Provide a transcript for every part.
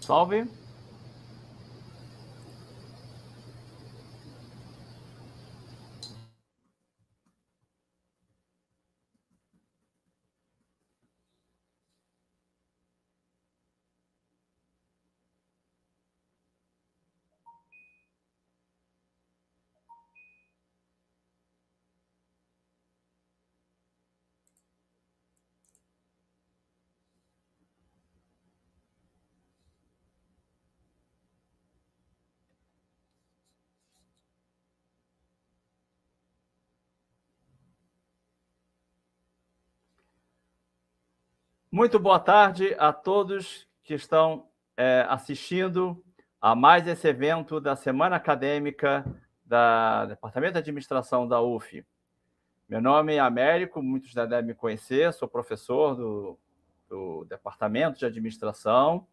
salve. Muito boa tarde a todos que estão assistindo a mais esse evento da Semana Acadêmica do Departamento de Administração da UF. Meu nome é Américo, muitos já devem me conhecer, sou professor do Departamento de Administração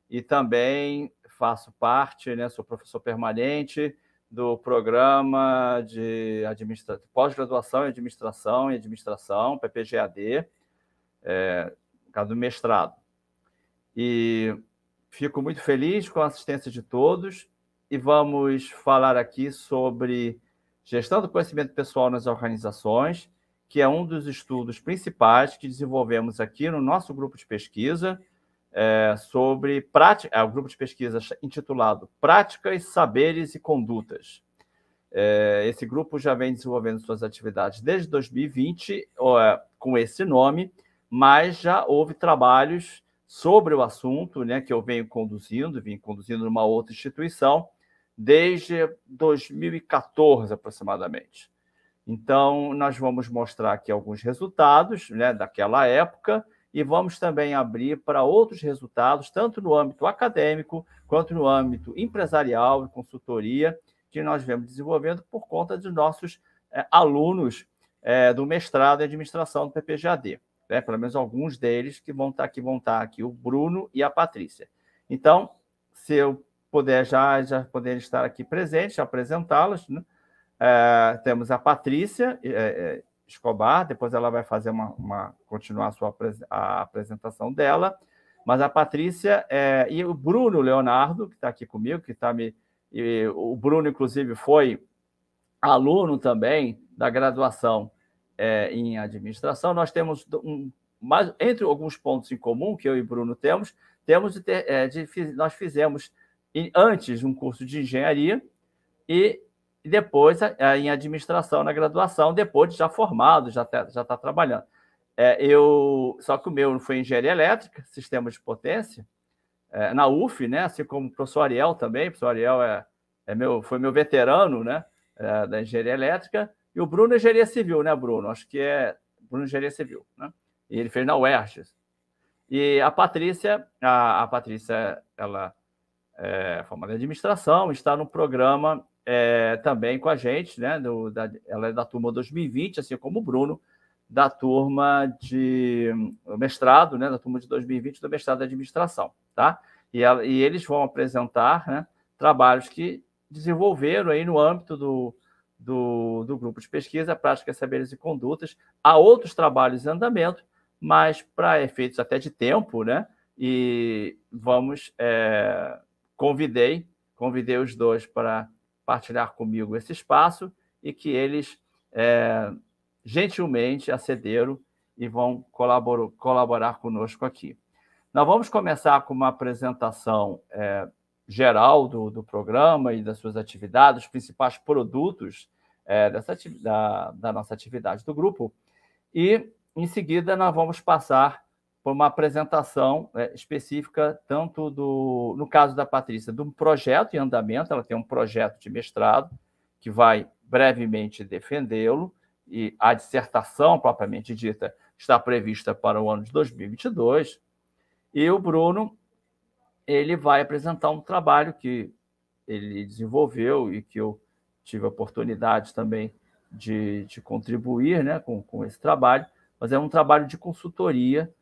e também faço parte, sou professor permanente do programa de pós-graduação em Administração, PPGAD, no caso do mestrado. E fico muito feliz com a assistência de todos e vamos falar aqui sobre gestão do conhecimento pessoal nas organizações, que é um dos estudos principais que desenvolvemos aqui no nosso grupo de pesquisa, sobre prática, o grupo de pesquisa intitulado Práticas, Saberes e Condutas. Esse grupo já vem desenvolvendo suas atividades desde 2020, com esse nome, mas já houve trabalhos sobre o assunto, que eu vim conduzindo numa outra instituição, desde 2014, aproximadamente. Então, nós vamos mostrar aqui alguns resultados daquela época e vamos também abrir para outros resultados, tanto no âmbito acadêmico, quanto no âmbito empresarial e consultoria, que nós vemos desenvolvendo por conta de nossos alunos do mestrado em administração do PPGAD. Pelo menos alguns deles que vão estar aqui, o Bruno e a Patrícia. Então, se eu puder já poder estar aqui presente, apresentá-las, temos a Patrícia Escobar, depois ela vai fazer continuar a apresentação dela, mas a Patrícia e o Bruno Leonardo, que está aqui comigo, o Bruno, inclusive, foi aluno também da graduação em administração. Nós temos, entre alguns pontos em comum que eu e Bruno nós fizemos antes um curso de engenharia e depois em administração na graduação, depois de já formado, já está trabalhando. Só que o meu foi engenharia elétrica, sistema de potência, na UF, assim como o professor Ariel também. O professor Ariel foi meu veterano da engenharia elétrica. E o Bruno é engenharia civil, Bruno? Acho que Bruno engenharia civil, E ele fez na UERJ. E a Patrícia, ela é formada em administração, está no programa também com a gente, ela é da turma 2020, assim como o Bruno, da turma de mestrado, da turma de 2020 do mestrado de administração, tá? E eles vão apresentar trabalhos que desenvolveram aí no âmbito do grupo de pesquisa, Práticas, Saberes e Condutas. Há outros trabalhos em andamento, mas para efeitos até de tempo, E convidei os dois para partilhar comigo esse espaço e que eles gentilmente acederam e vão colaborar conosco aqui. Nós vamos começar com uma apresentação geral do programa e das suas atividades, os principais produtos da nossa atividade do grupo, e, em seguida, nós vamos passar por uma apresentação específica, tanto no caso da Patrícia, de um projeto em andamento. Ela tem um projeto de mestrado que vai brevemente defendê-lo, e a dissertação, propriamente dita, está prevista para o ano de 2022, e o Bruno ele vai apresentar um trabalho que ele desenvolveu e que eu tive a oportunidade também de contribuir com esse trabalho, mas é um trabalho de consultoria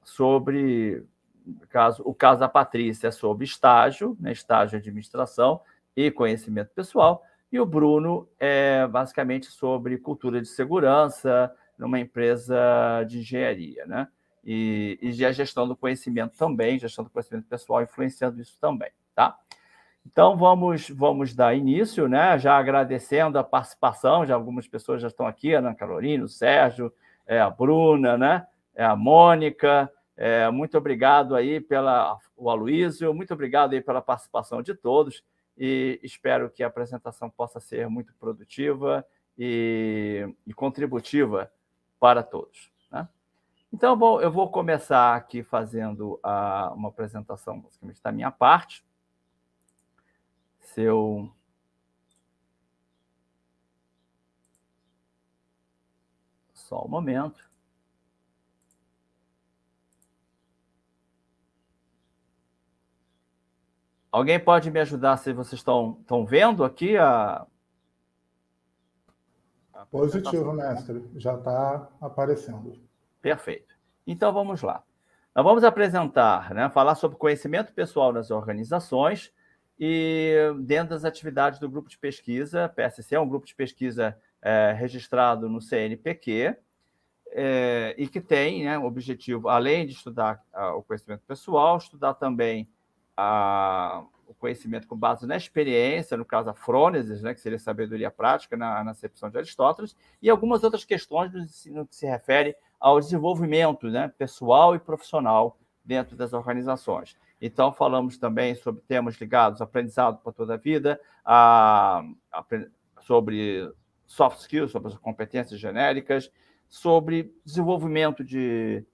sobre, o caso da Patrícia é sobre estágio, estágio de administração e conhecimento pessoal, e o Bruno é basicamente sobre cultura de segurança numa empresa de engenharia, a gestão do conhecimento também, gestão do conhecimento pessoal influenciando isso também, tá? Então, vamos dar início, né? Já agradecendo a participação, já algumas pessoas já estão aqui, a Ana Carolina, o Sérgio, a Bruna, né? A Mônica, muito obrigado aí o Aloysio, muito obrigado aí pela participação de todos e espero que a apresentação possa ser muito produtiva e contributiva para todos, né? Então, bom, eu vou começar aqui fazendo uma apresentação basicamente da minha parte. Só um momento. Alguém pode me ajudar se vocês estão vendo aqui a Positivo, mestre. Já está aparecendo. Perfeito. Então, vamos lá. Nós vamos apresentar, né, falar sobre conhecimento pessoal nas organizações e dentro das atividades do grupo de pesquisa. PSC é um grupo de pesquisa registrado no CNPq e que tem, né, o objetivo, além de estudar o conhecimento pessoal, estudar também o conhecimento com base na experiência, no caso a frônesis, né, que seria sabedoria prática na acepção de Aristóteles, e algumas outras questões no que se refere ao desenvolvimento, né, pessoal e profissional dentro das organizações. Então, falamos também sobre temas ligados ao aprendizado para toda a vida, sobre soft skills, sobre as competências genéricas, sobre desenvolvimento de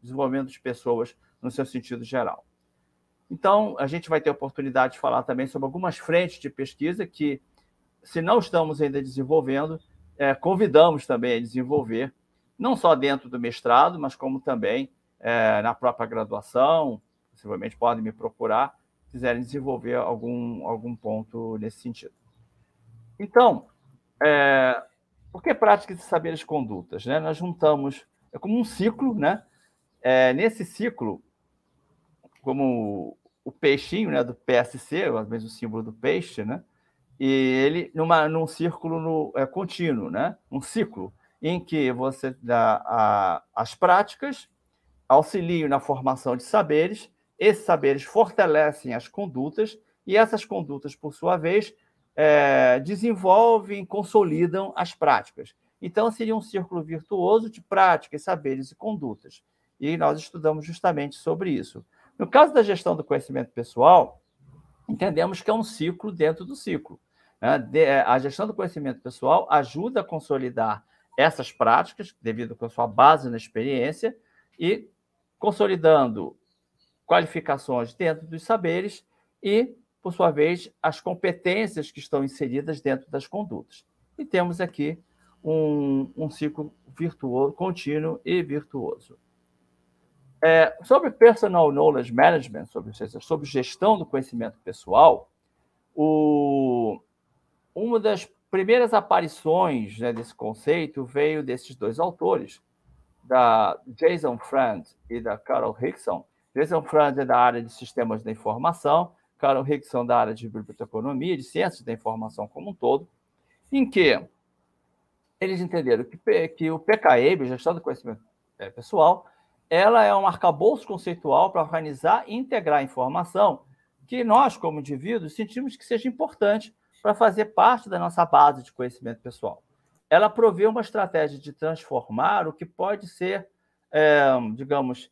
pessoas no seu sentido geral. Então, a gente vai ter a oportunidade de falar também sobre algumas frentes de pesquisa que, se não estamos ainda desenvolvendo, convidamos também a desenvolver, não só dentro do mestrado, mas como também na própria graduação. Possivelmente podem me procurar, se quiserem desenvolver algum ponto nesse sentido. Então, por que práticas de saberes condutas, né? Nós juntamos, é como um ciclo, né? Nesse ciclo, como o peixinho, né, do PSC, às vezes o símbolo do peixe, né? E ele num círculo contínuo, né? Um ciclo em que você dá as práticas, auxiliam na formação de saberes, esses saberes fortalecem as condutas e essas condutas, por sua vez, desenvolvem, consolidam as práticas. Então, seria um círculo virtuoso de práticas, saberes e condutas. E nós estudamos justamente sobre isso. No caso da gestão do conhecimento pessoal, entendemos que é um ciclo dentro do ciclo. A gestão do conhecimento pessoal ajuda a consolidar essas práticas, devido à sua base na experiência, e consolidando qualificações dentro dos saberes e, por sua vez, as competências que estão inseridas dentro das condutas. E temos aqui um ciclo virtuoso, contínuo e virtuoso. Sobre Personal Knowledge Management, sobre gestão do conhecimento pessoal, uma das primeiras aparições, né, desse conceito veio desses dois autores, da Jason Friend e da Carol Hickson. Jason Friend é da área de sistemas da informação, Carol Hickson da área de biblioteconomia, de ciências da informação como um todo, em que eles entenderam que o PKM, gestão do conhecimento pessoal, ela é um arcabouço conceitual para organizar e integrar a informação que nós, como indivíduos, sentimos que seja importante para fazer parte da nossa base de conhecimento pessoal. Ela provê uma estratégia de transformar o que pode ser, digamos,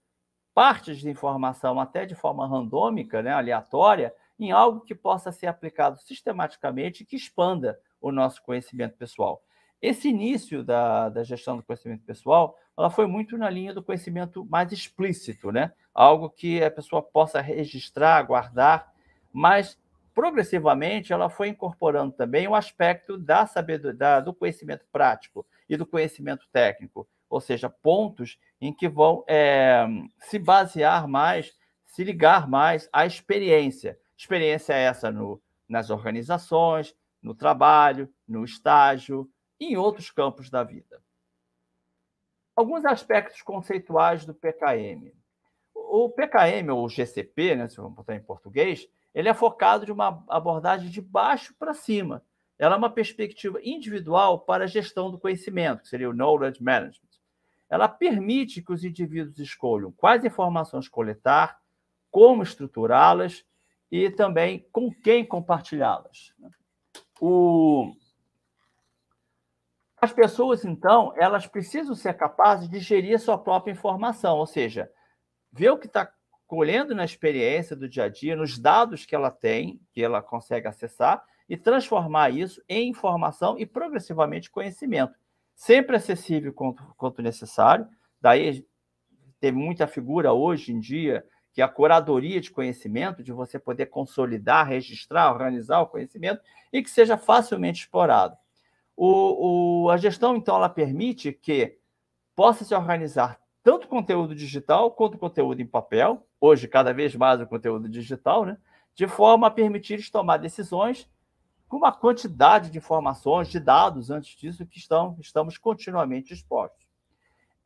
partes de informação até de forma randômica, né, aleatória, em algo que possa ser aplicado sistematicamente e que expanda o nosso conhecimento pessoal. Esse início da gestão do conhecimento pessoal, ela foi muito na linha do conhecimento mais explícito, né? Algo que a pessoa possa registrar, guardar, mas progressivamente ela foi incorporando também o aspecto do conhecimento prático e do conhecimento técnico, ou seja, pontos em que vão se basear mais, se ligar mais à experiência. Experiência essa nas organizações, no trabalho, no estágio e em outros campos da vida. Alguns aspectos conceituais do PKM. O PKM, ou GCP, né, se vamos botar em português, ele é focado de uma abordagem de baixo para cima. Ela é uma perspectiva individual para a gestão do conhecimento, que seria o Knowledge Management. ela permite que os indivíduos escolham quais informações coletar, como estruturá-las e também com quem compartilhá-las. As pessoas, então, elas precisam ser capazes de gerir sua própria informação, ou seja, ver o que está colhendo na experiência do dia a dia, nos dados que ela tem, que ela consegue acessar, e transformar isso em informação e, progressivamente, conhecimento. Sempre acessível quanto necessário. Daí tem muita figura hoje em dia, que é a curadoria de conhecimento, de você poder consolidar, registrar, organizar o conhecimento, e que seja facilmente explorado. A gestão, então, ela permite que possa se organizar tanto conteúdo digital quanto conteúdo em papel, hoje cada vez mais o conteúdo digital, né? De forma a permitir tomar decisões com uma quantidade de informações, de dados, antes disso, que estamos continuamente expostos.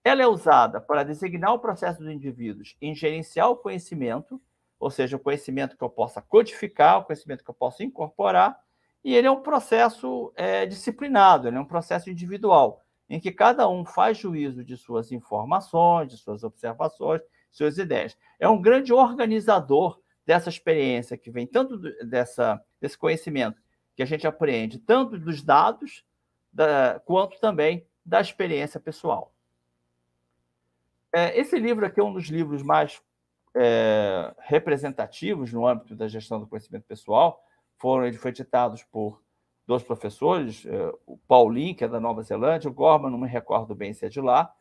Ela é usada para designar o processo dos indivíduos em gerenciar o conhecimento, ou seja, o conhecimento que eu possa codificar, o conhecimento que eu possa incorporar, e ele é um processo disciplinado, ele é um processo individual, em que cada um faz juízo de suas informações, de suas observações, suas ideias. É um grande organizador dessa experiência que vem tanto desse conhecimento que a gente aprende, tanto dos dados, quanto também da experiência pessoal. Esse livro aqui é um dos livros mais representativos no âmbito da gestão do conhecimento pessoal. Ele foi editado por 2 professores, o Paulinho, que é da Nova Zelândia, o Gorman, não me recordo bem se é de lá,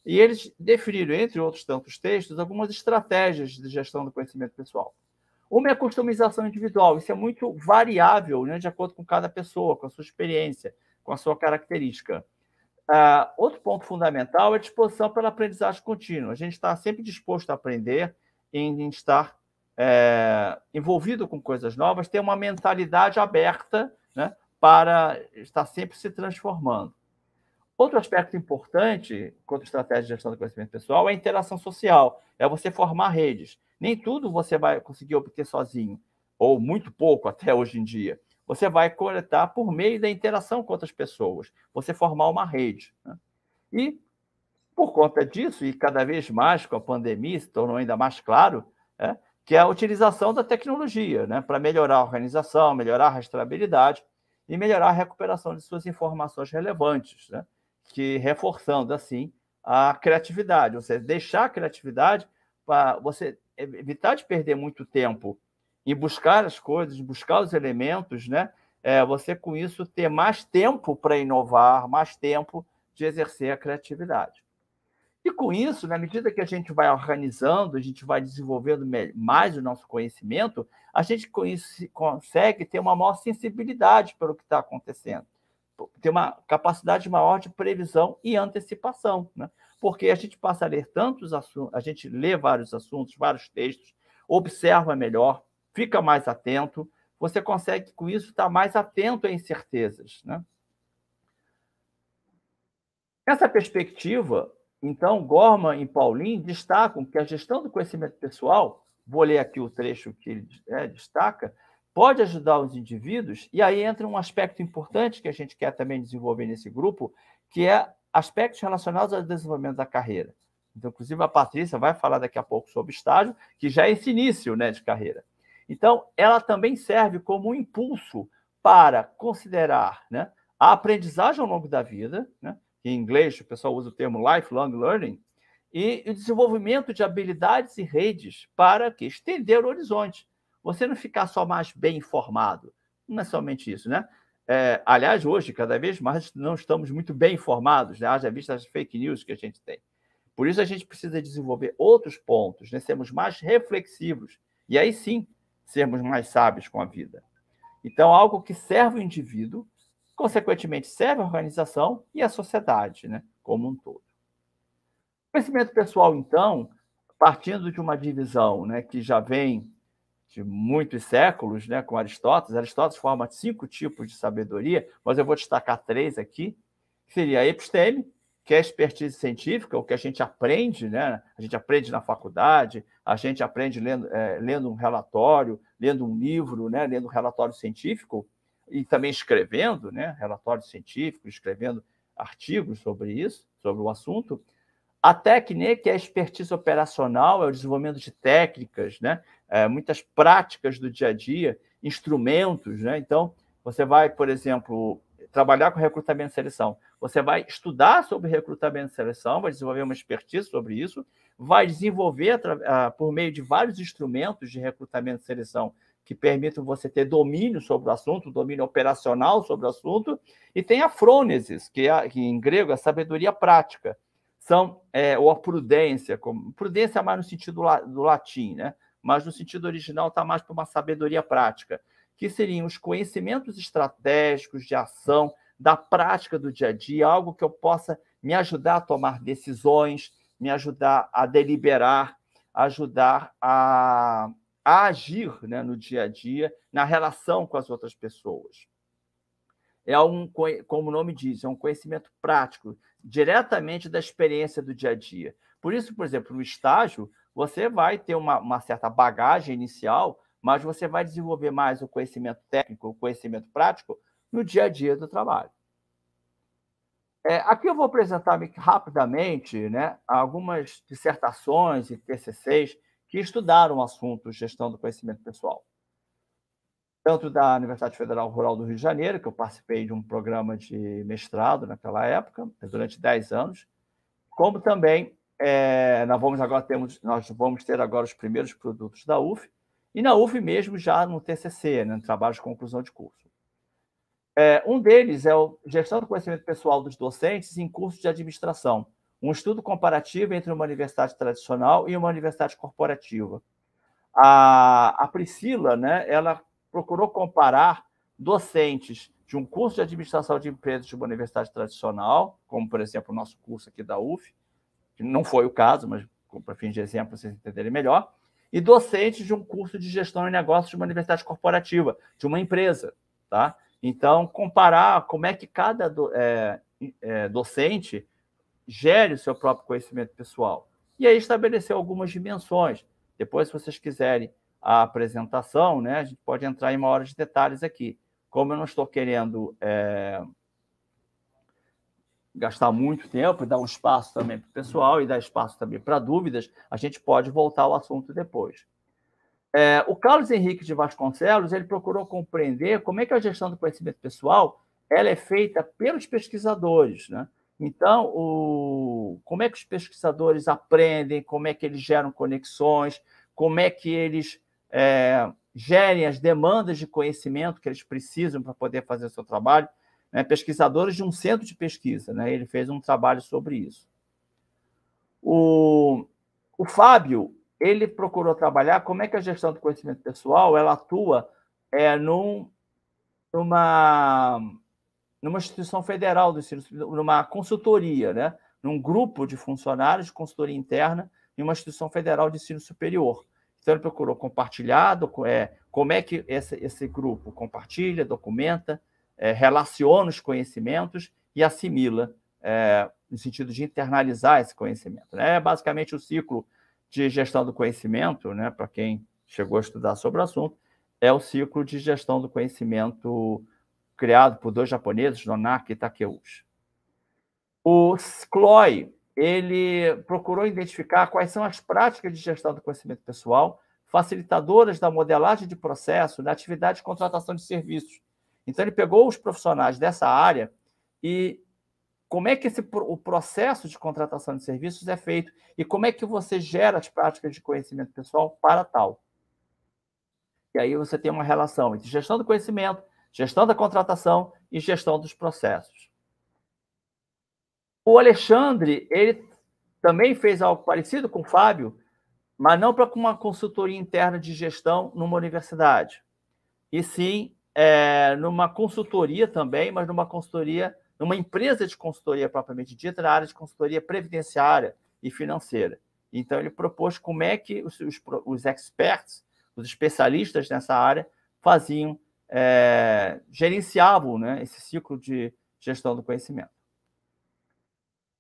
e eles definiram, entre outros tantos textos, algumas estratégias de gestão do conhecimento pessoal. Uma é a customização individual, isso é muito variável, né, de acordo com cada pessoa, com a sua experiência, com a sua característica. Outro ponto fundamental é a disposição pela aprendizagem contínua. A gente está sempre disposto a aprender, em estar envolvido com coisas novas, ter uma mentalidade aberta, né, para estar sempre se transformando. Outro aspecto importante, quanto à estratégia de gestão do conhecimento pessoal, é a interação social, é você formar redes. Nem tudo você vai conseguir obter sozinho, ou muito pouco até hoje em dia. Você vai coletar por meio da interação com outras pessoas, você formar uma rede, né? E, por conta disso, e cada vez mais com a pandemia, se tornou ainda mais claro, que é a utilização da tecnologia, né, para melhorar a organização, melhorar a rastreabilidade e melhorar a recuperação de suas informações relevantes, né, que reforçando, assim, a criatividade. Ou seja, deixar a criatividade para você evitar de perder muito tempo em buscar as coisas, buscar os elementos, né? Você, com isso, ter mais tempo para inovar, mais tempo de exercer a criatividade. E com isso, na medida que a gente vai organizando, a gente vai desenvolvendo mais o nosso conhecimento, a gente com isso consegue ter uma maior sensibilidade pelo que está acontecendo, ter uma capacidade maior de previsão e antecipação, né? Porque a gente passa a ler tantos assuntos, a gente lê vários assuntos, vários textos, observa melhor, fica mais atento, você consegue, com isso, estar mais atento a incertezas, né? Nessa perspectiva, então, Gorman e Paulinho destacam que a gestão do conhecimento pessoal, vou ler aqui o trecho que ele destaca, pode ajudar os indivíduos, e aí entra um aspecto importante que a gente quer também desenvolver nesse grupo, que é aspectos relacionados ao desenvolvimento da carreira. Então, inclusive, a Patrícia vai falar daqui a pouco sobre estágio, que já é esse início, né, de carreira. Então, ela também serve como um impulso para considerar, né, a aprendizagem ao longo da vida, né? Em inglês o pessoal usa o termo lifelong learning, e o desenvolvimento de habilidades e redes para estender o horizonte. Você não ficar só mais bem informado. Não é somente isso, né? Aliás, hoje, cada vez mais, não estamos muito bem informados, né? Haja vista as fake news que a gente tem. Por isso, a gente precisa desenvolver outros pontos, né? Sermos mais reflexivos, e aí sim, sermos mais sábios com a vida. Então, algo que serve o indivíduo, consequentemente, serve a organização e a sociedade, né, como um todo. O conhecimento pessoal, então, partindo de uma divisão, né, que já vem de muitos séculos, né, com Aristóteles. Aristóteles forma 5 tipos de sabedoria, mas eu vou destacar 3 aqui, que seria a episteme, que é a expertise científica, o que a gente aprende, né? A gente aprende na faculdade, a gente aprende lendo um relatório, lendo um livro, né? Lendo um relatório científico, e também escrevendo, né, relatórios científicos, escrevendo artigos sobre isso, sobre o assunto. A técnica é a expertise operacional, é o desenvolvimento de técnicas, né? Muitas práticas do dia a dia, instrumentos, né? Então, você vai, por exemplo, trabalhar com recrutamento e seleção. Você vai estudar sobre recrutamento e seleção, vai desenvolver uma expertise sobre isso, vai desenvolver por meio de vários instrumentos de recrutamento e seleção que permitam você ter domínio sobre o assunto, domínio operacional sobre o assunto, e tem a frônesis, que em grego é sabedoria prática. Ou a prudência, prudência mais no sentido do latim, né? Mas no sentido original está mais para uma sabedoria prática, que seriam os conhecimentos estratégicos de ação, da prática do dia a dia, algo que eu possa me ajudar a tomar decisões, me ajudar a deliberar, ajudar a agir, né, no dia a dia, na relação com as outras pessoas. Como o nome diz, é um conhecimento prático, diretamente da experiência do dia a dia. Por isso, por exemplo, no estágio, você vai ter uma certa bagagem inicial, mas você vai desenvolver mais o conhecimento técnico, o conhecimento prático, no dia a dia do trabalho. Aqui eu vou apresentar rapidamente, né, algumas dissertações e TCCs que estudaram o assunto gestão do conhecimento pessoal. Tanto da Universidade Federal Rural do Rio de Janeiro, que eu participei de um programa de mestrado naquela época, durante 10 anos, como também nós vamos ter agora os primeiros produtos da UF, e na UF mesmo já no TCC, né, no trabalho de conclusão de curso. Um deles é o Gestão do Conhecimento Pessoal dos Docentes em Cursos de Administração, um estudo comparativo entre uma universidade tradicional e uma universidade corporativa. A Priscila, né, ela procurou comparar docentes de um curso de administração de empresas de uma universidade tradicional, como, por exemplo, o nosso curso aqui da UF, que não foi o caso, mas para fim de exemplo, para vocês entenderem melhor, e docentes de um curso de gestão e negócios de uma universidade corporativa, de uma empresa. Tá? Então, comparar como é que cada docente gere o seu próprio conhecimento pessoal. E aí estabelecer algumas dimensões. Depois, se vocês quiserem a apresentação, né, a gente pode entrar em maiores detalhes aqui. Como eu não estou querendo gastar muito tempo e dar um espaço também para o pessoal e dar espaço também para dúvidas, a gente pode voltar ao assunto depois. O Carlos Henrique de Vasconcelos, ele procurou compreender como é que a gestão do conhecimento pessoal ela é feita pelos pesquisadores, né? Então, como é que os pesquisadores aprendem, como é que eles geram conexões, como é que eles gerem as demandas de conhecimento que eles precisam para poder fazer o seu trabalho, né? Pesquisadores de um centro de pesquisa, né? Ele fez um trabalho sobre isso. O Fábio, ele procurou trabalhar como é que a gestão do conhecimento pessoal ela atua numa instituição federal do ensino, numa consultoria, né? Num grupo de funcionários de consultoria interna em uma instituição federal de ensino superior. Então, ele procurou compartilhar como é que esse grupo compartilha, documenta, relaciona os conhecimentos e assimila, no sentido de internalizar esse conhecimento. É basicamente o ciclo de gestão do conhecimento, né, para quem chegou a estudar sobre o assunto, é o ciclo de gestão do conhecimento criado por dois japoneses, Nonaka e Takeuchi. O Cloy, ele procurou identificar quais são as práticas de gestão do conhecimento pessoal facilitadoras da modelagem de processo na atividade de contratação de serviços. Então, ele pegou os profissionais dessa área e como é que o processo de contratação de serviços é feito e como é que você gera as práticas de conhecimento pessoal para tal. E aí você tem uma relação entre gestão do conhecimento, gestão da contratação e gestão dos processos. O Alexandre, ele também fez algo parecido com o Fábio, mas não para uma consultoria interna de gestão numa universidade, e sim numa consultoria também, mas numa empresa de consultoria propriamente dita, na área de consultoria previdenciária e financeira. Então, ele propôs como é que os experts, os especialistas nessa área, gerenciavam, né, esse ciclo de gestão do conhecimento.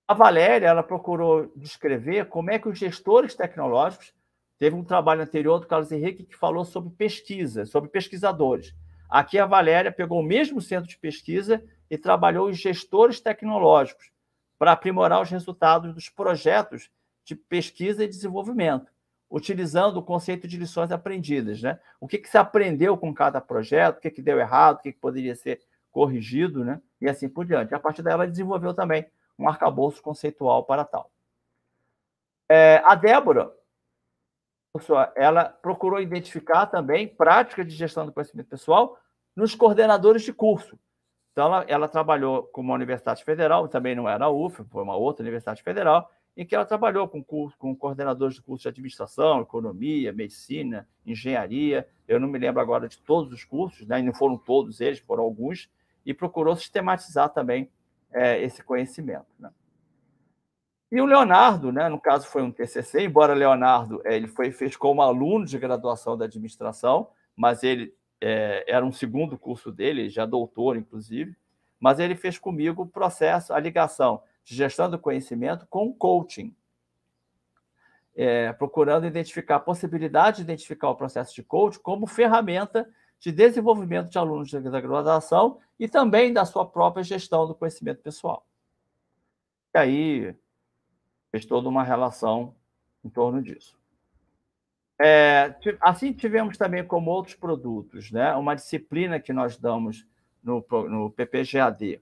A Valéria, ela procurou descrever como é que os gestores tecnológicos, teve um trabalho anterior do Carlos Henrique que falou sobre pesquisa, sobre pesquisadores. Aqui a Valéria pegou o mesmo centro de pesquisa e trabalhou os gestores tecnológicos para aprimorar os resultados dos projetos de pesquisa e desenvolvimento, utilizando o conceito de lições aprendidas, né? O que se aprendeu com cada projeto, o que deu errado, o que poderia ser corrigido, né? E assim por diante. A partir dela, desenvolveu também um arcabouço conceitual para tal. A Débora, ela procurou identificar também práticas de gestão do conhecimento pessoal nos coordenadores de curso. Então, ela trabalhou com uma universidade federal, também não era a UF, foi uma outra universidade federal, em que ela trabalhou com coordenadores de curso de administração, economia, medicina, engenharia, eu não me lembro agora de todos os cursos, né? E não foram todos eles, foram alguns, e procurou sistematizar também esse conhecimento, né? E o Leonardo, né, no caso foi um TCC, embora Leonardo ele fez como aluno de graduação da administração, mas ele era um segundo curso dele, já doutor, inclusive, mas ele fez comigo o processo, a ligação de gestão do conhecimento com coaching, procurando identificar a possibilidade de identificar o processo de coaching como ferramenta de desenvolvimento de alunos da graduação e também da sua própria gestão do conhecimento pessoal. E aí fez toda uma relação em torno disso. Assim, tivemos também como outros produtos, né, uma disciplina que nós damos no PPGAD,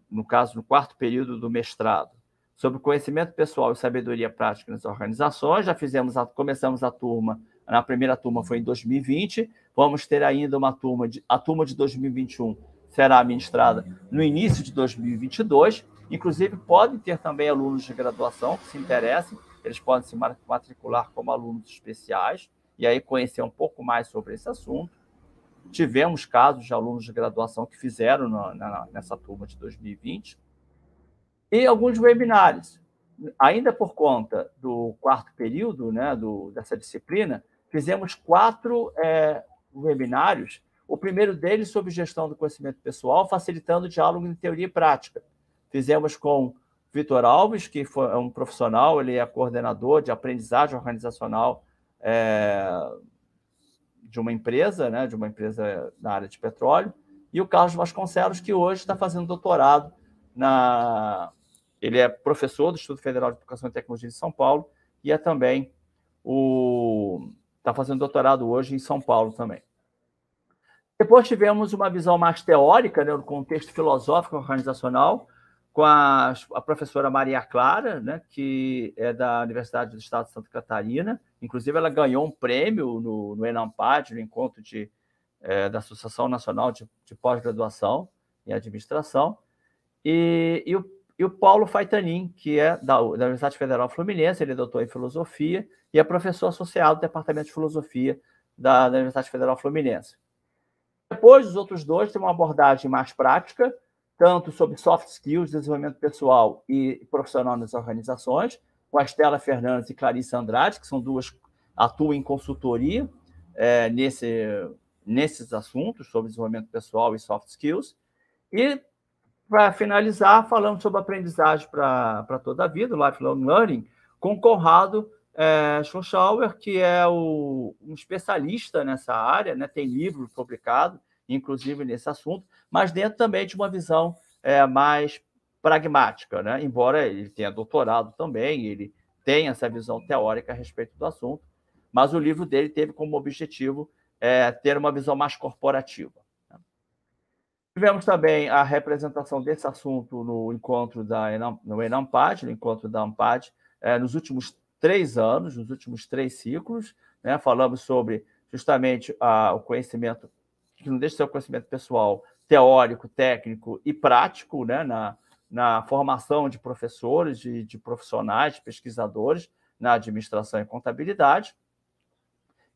no caso, no quarto período do mestrado, sobre conhecimento pessoal e sabedoria prática nas organizações. Já começamos a turma, na primeira turma foi em 2020, vamos ter ainda a turma de 2021 será ministrada no início de 2022, inclusive podem ter também alunos de graduação que se interessem, eles podem se matricular como alunos especiais e aí conhecer um pouco mais sobre esse assunto. Tivemos casos de alunos de graduação que fizeram nessa turma de 2020. E alguns webinários. Ainda por conta do quarto período, né, dessa disciplina, fizemos 4 webinários. O primeiro deles sobre gestão do conhecimento pessoal, facilitando o diálogo em teoria e prática. Fizemos com Vitor Alves, que foi um profissional, ele é coordenador de aprendizagem organizacional de uma empresa, né, na área de petróleo, e o Carlos Vasconcelos, que hoje está fazendo doutorado ele é professor do Instituto Federal de Educação e Tecnologia de São Paulo e também está fazendo doutorado hoje em São Paulo também. Depois tivemos uma visão mais teórica, né, no contexto filosófico organizacional, com a professora Maria Clara, né, que é da Universidade do Estado de Santa Catarina. Inclusive, ela ganhou um prêmio no ENAMPAD, no encontro da Associação Nacional de Pós-Graduação em Administração. E o Paulo Faitanin, que é da Universidade Federal Fluminense, ele é doutor em Filosofia e é professor associado do Departamento de Filosofia da Universidade Federal Fluminense. Depois, os outros dois têm uma abordagem mais prática, tanto sobre soft skills, desenvolvimento pessoal e profissional nas organizações, com a Estela Fernandes e Clarice Andrade, que são duas atuam em consultoria nesses assuntos sobre desenvolvimento pessoal e soft skills. E, para finalizar, falamos sobre aprendizagem para toda a vida, Lifelong Learning, com Conrado Schonschauer, que é um especialista nessa área, né, tem livro publicado, inclusive nesse assunto, mas dentro também de uma visão mais pragmática, né? Embora ele tenha doutorado também, ele tem essa visão teórica a respeito do assunto, mas o livro dele teve como objetivo ter uma visão mais corporativa. Tivemos também a representação desse assunto no encontro no ENAMPAD, no encontro da AMPAD, nos últimos 3 anos, nos últimos 3 ciclos, né? Falamos sobre justamente o conhecimento, que não deixa de ser o conhecimento pessoal, teórico, técnico e prático, né? Na formação de professores, de profissionais, de pesquisadores na administração e contabilidade.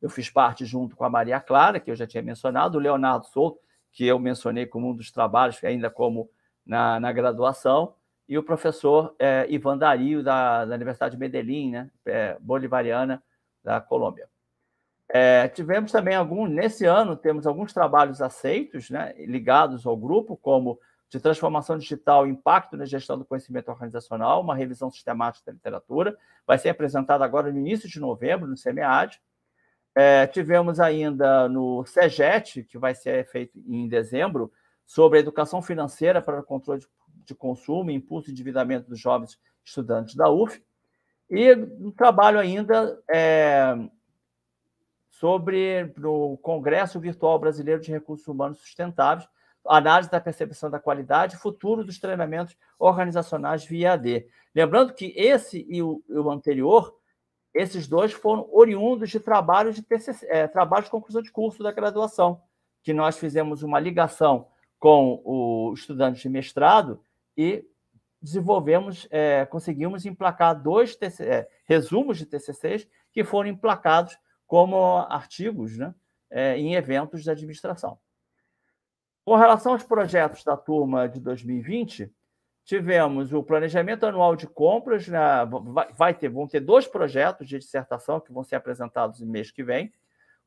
Eu fiz parte junto com a Maria Clara, que eu já tinha mencionado, o Leonardo Souto, que eu mencionei como um dos trabalhos, ainda como na graduação, e o professor Ivan Dario, da Universidade de Medellín, né, bolivariana, da Colômbia. Tivemos também nesse ano, temos alguns trabalhos aceitos, né, ligados ao grupo, como de transformação digital e impacto na gestão do conhecimento organizacional, uma revisão sistemática da literatura, vai ser apresentada agora no início de novembro, no SEMEAD. Tivemos ainda no CEGET, que vai ser feito em dezembro, sobre a educação financeira para o controle de consumo, impulso e endividamento dos jovens estudantes da UF, e um trabalho ainda sobre o Congresso Virtual Brasileiro de Recursos Humanos Sustentáveis, análise da percepção da qualidade e futuro dos treinamentos organizacionais via AD. Lembrando que esse e o anterior, esses dois foram oriundos de trabalhos de TCC, trabalhos de conclusão de curso da graduação, que nós fizemos uma ligação com o estudante de mestrado e desenvolvemos, conseguimos emplacar 2 resumos de TCCs que foram emplacados como artigos, né, em eventos de administração. Com relação aos projetos da turma de 2020, tivemos o planejamento anual de compras, né, vão ter 2 projetos de dissertação que vão ser apresentados no mês que vem.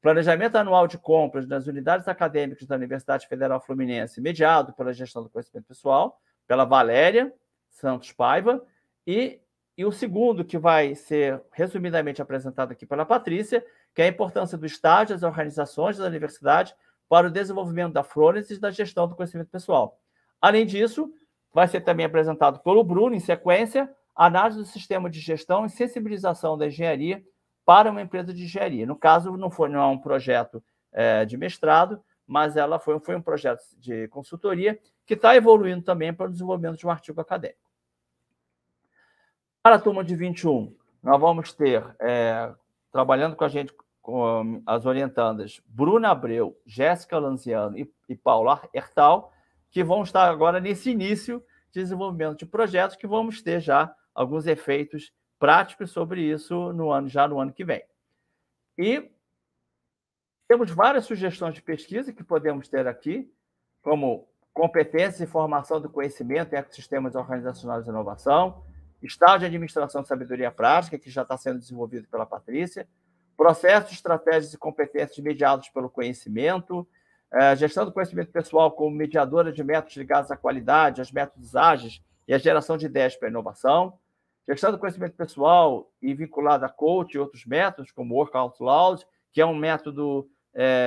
Planejamento anual de compras nas unidades acadêmicas da Universidade Federal Fluminense, mediado pela gestão do conhecimento pessoal, pela Valéria Santos Paiva, e o segundo, que vai ser resumidamente apresentado aqui pela Patrícia, que é a importância do estágio das organizações da universidade para o desenvolvimento da Frônesis e da gestão do conhecimento pessoal. Além disso, vai ser também apresentado pelo Bruno, em sequência, a análise do sistema de gestão e sensibilização da engenharia para uma empresa de engenharia. No caso, não é um projeto de mestrado, mas ela foi um projeto de consultoria que está evoluindo também para o desenvolvimento de um artigo acadêmico. Para a turma de 21, nós vamos ter, trabalhando com a gente, com as orientandas Bruna Abreu, Jéssica Lanziano e Paula Hertal, que vão estar agora nesse início de desenvolvimento de projetos, que vamos ter já alguns efeitos práticos sobre isso já no ano que vem. E temos várias sugestões de pesquisa que podemos ter aqui, como competências e formação do conhecimento em ecossistemas organizacionais de inovação, estágio de administração de sabedoria prática, que já está sendo desenvolvido pela Patrícia, processos, estratégias e competências mediados pelo conhecimento, gestão do conhecimento pessoal como mediadora de métodos ligados à qualidade, aos métodos ágeis e à geração de ideias para a inovação, gestão do conhecimento pessoal e vinculada a coach e outros métodos, como Work Out Loud, que é um método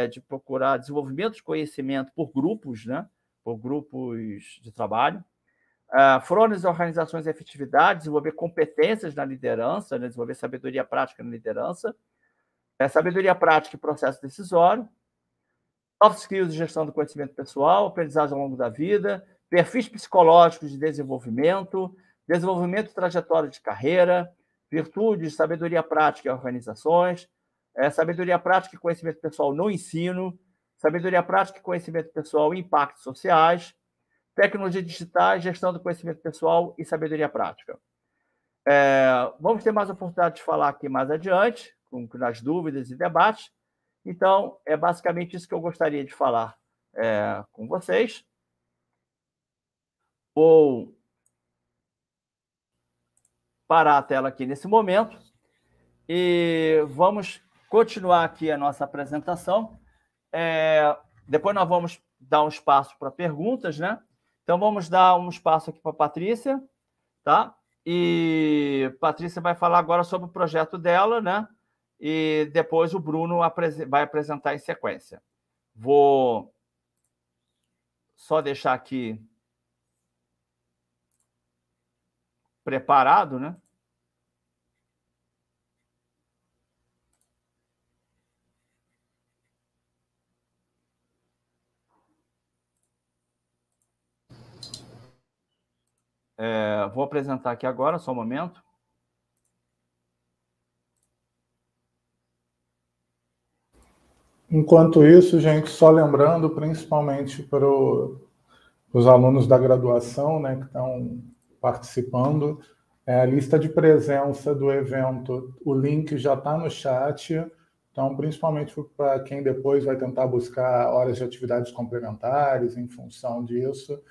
de procurar desenvolvimento de conhecimento por grupos, né? Por grupos de trabalho. Frônesis, organizações e efetividade, desenvolver competências na liderança, né? Desenvolver sabedoria prática na liderança, sabedoria prática e processo decisório, soft skills de gestão do conhecimento pessoal, aprendizagem ao longo da vida, perfis psicológicos de desenvolvimento, desenvolvimento e trajetória de carreira, virtudes, sabedoria prática e organizações, sabedoria prática e conhecimento pessoal no ensino, sabedoria prática e conhecimento pessoal e impactos sociais, tecnologia digital, gestão do conhecimento pessoal e sabedoria prática. Vamos ter mais oportunidade de falar aqui mais adiante, nas dúvidas e debates. Então, é basicamente isso que eu gostaria de falar com vocês. Vou parar a tela aqui nesse momento e vamos continuar aqui a nossa apresentação. Depois nós vamos dar um espaço para perguntas, né? Então, vamos dar um espaço aqui para a Patrícia, tá? E Patrícia vai falar agora sobre o projeto dela, né? E depois o Bruno vai apresentar em sequência. Vou só deixar aqui preparado, né? Vou apresentar aqui agora, só um momento. Enquanto isso, gente, só lembrando, principalmente para os alunos da graduação, né, que estão participando, a lista de presença do evento, o link já está no chat, então, principalmente para quem depois vai tentar buscar horas de atividades complementares em função disso,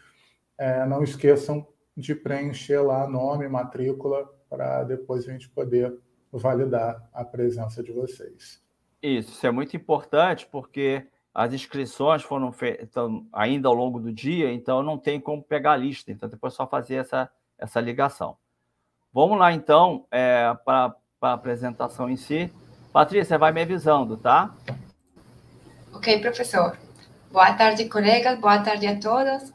não esqueçam de preencher lá nome, matrícula, para depois a gente poder validar a presença de vocês. Isso é muito importante, porque as inscrições foram feitas ainda ao longo do dia, então não tem como pegar a lista, então depois é só fazer essa ligação. Vamos lá, então, para a apresentação em si. Patrícia, vai me avisando, tá? Ok, professor. Boa tarde, colegas. Boa tarde a todos.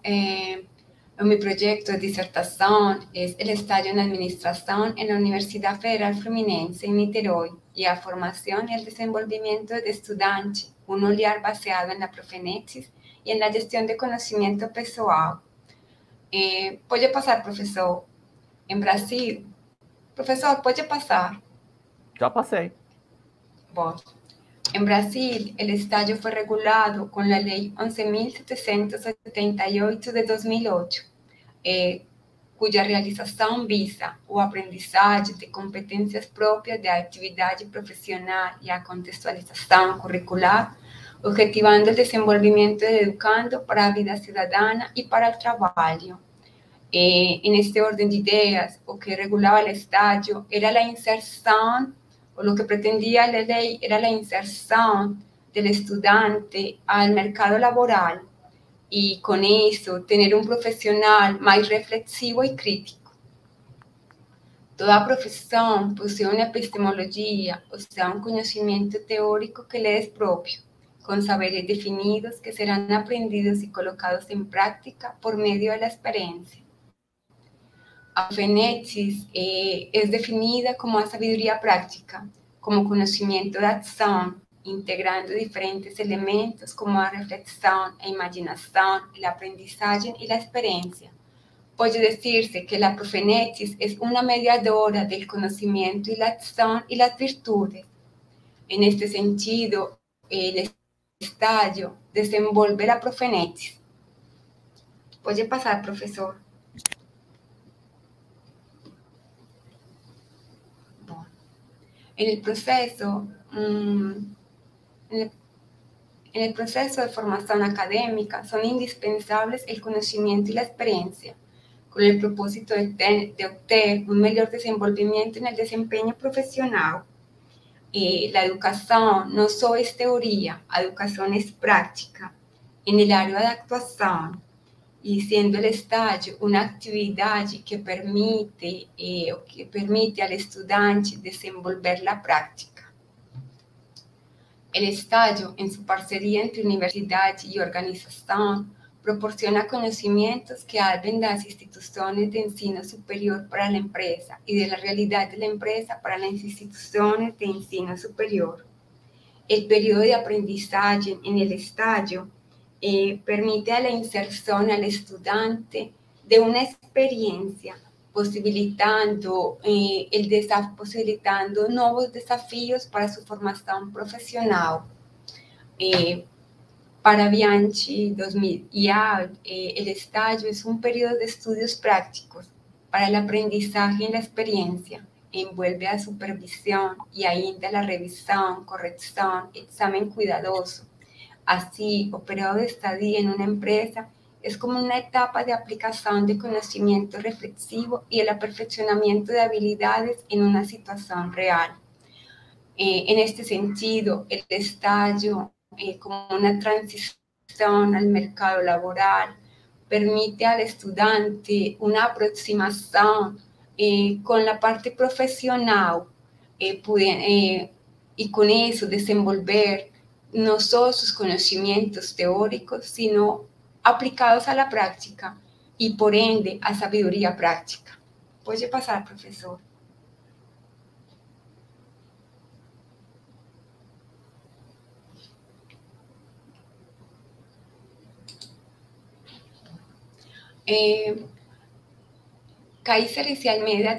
Mi proyecto de disertación es el estágio en administración en la Universidad Federal Fluminense en Niterói y a formación y el desenvolvimiento de estudante, un olhar baseado en la profenexis y en la gestión de conocimiento pessoal. Pode passar, professor. Em Brasil, professor, pode passar. Já passei. Bom, en Brasil, el estágio fue regulado con la Ley 11.778 de 2008, cuya realização visa o aprendizagem de competências próprias da atividade profissional e a contextualização curricular, objetivando o desenvolvimento do educando para a vida cidadana e para o trabalho. En este orden de ideas, o que regulaba el estágio era la inserción, o lo que pretendía la ley era la inserción del estudiante al mercado laboral y con eso tener un profesional más reflexivo y crítico. Toda profesión posee una epistemología, o sea, un conocimiento teórico que le es propio, con saberes definidos que serán aprendidos y colocados en práctica por medio de la experiencia. A profenexis es definida como a sabiduría práctica, como conocimiento de acción, integrando diferentes elementos como a reflexión, a imaginación, el aprendizaje y la experiencia. Puede decirse que la profenexis es una mediadora del conocimiento y la acción y las virtudes. En este sentido, el estágio desenvolve la profenexis. Puede pasar, profesor. En el proceso de formación académica son indispensables el conocimiento y la experiencia, con el propósito de obtener un mejor desenvolvimiento en el desempeño profesional. La educación no solo es teoría, la educación es práctica en el área de actuación, y siendo el estágio una actividad que permite al estudiante desenvolver la práctica. El estágio, en su parcería entre universidad y organización, proporciona conocimientos que hablan de las instituciones de ensino superior para la empresa y de la realidad de la empresa para las instituciones de ensino superior. El periodo de aprendizaje en el estágio permite a la inserción al estudiante de una experiencia, posibilitando nuevos desafíos para su formación profesional. Para Bianchi 2000 el estágio es un periodo de estudios prácticos para el aprendizaje y la experiencia. Envuelve a supervisión y ainda la revisión, corrección, examen cuidadoso. Así, o periodo de estadía en una empresa es como una etapa de aplicación de conocimiento reflexivo y el aperfeccionamiento de habilidades en una situación real. En este sentido, el estágio, como una transición al mercado laboral, permite al estudiante una aproximación con la parte profesional y con eso desenvolver no solo sus conocimientos teóricos, sino aplicados a la práctica y por ende a sabiduría práctica. Puede pasar, profesor. Cáceres y Almeida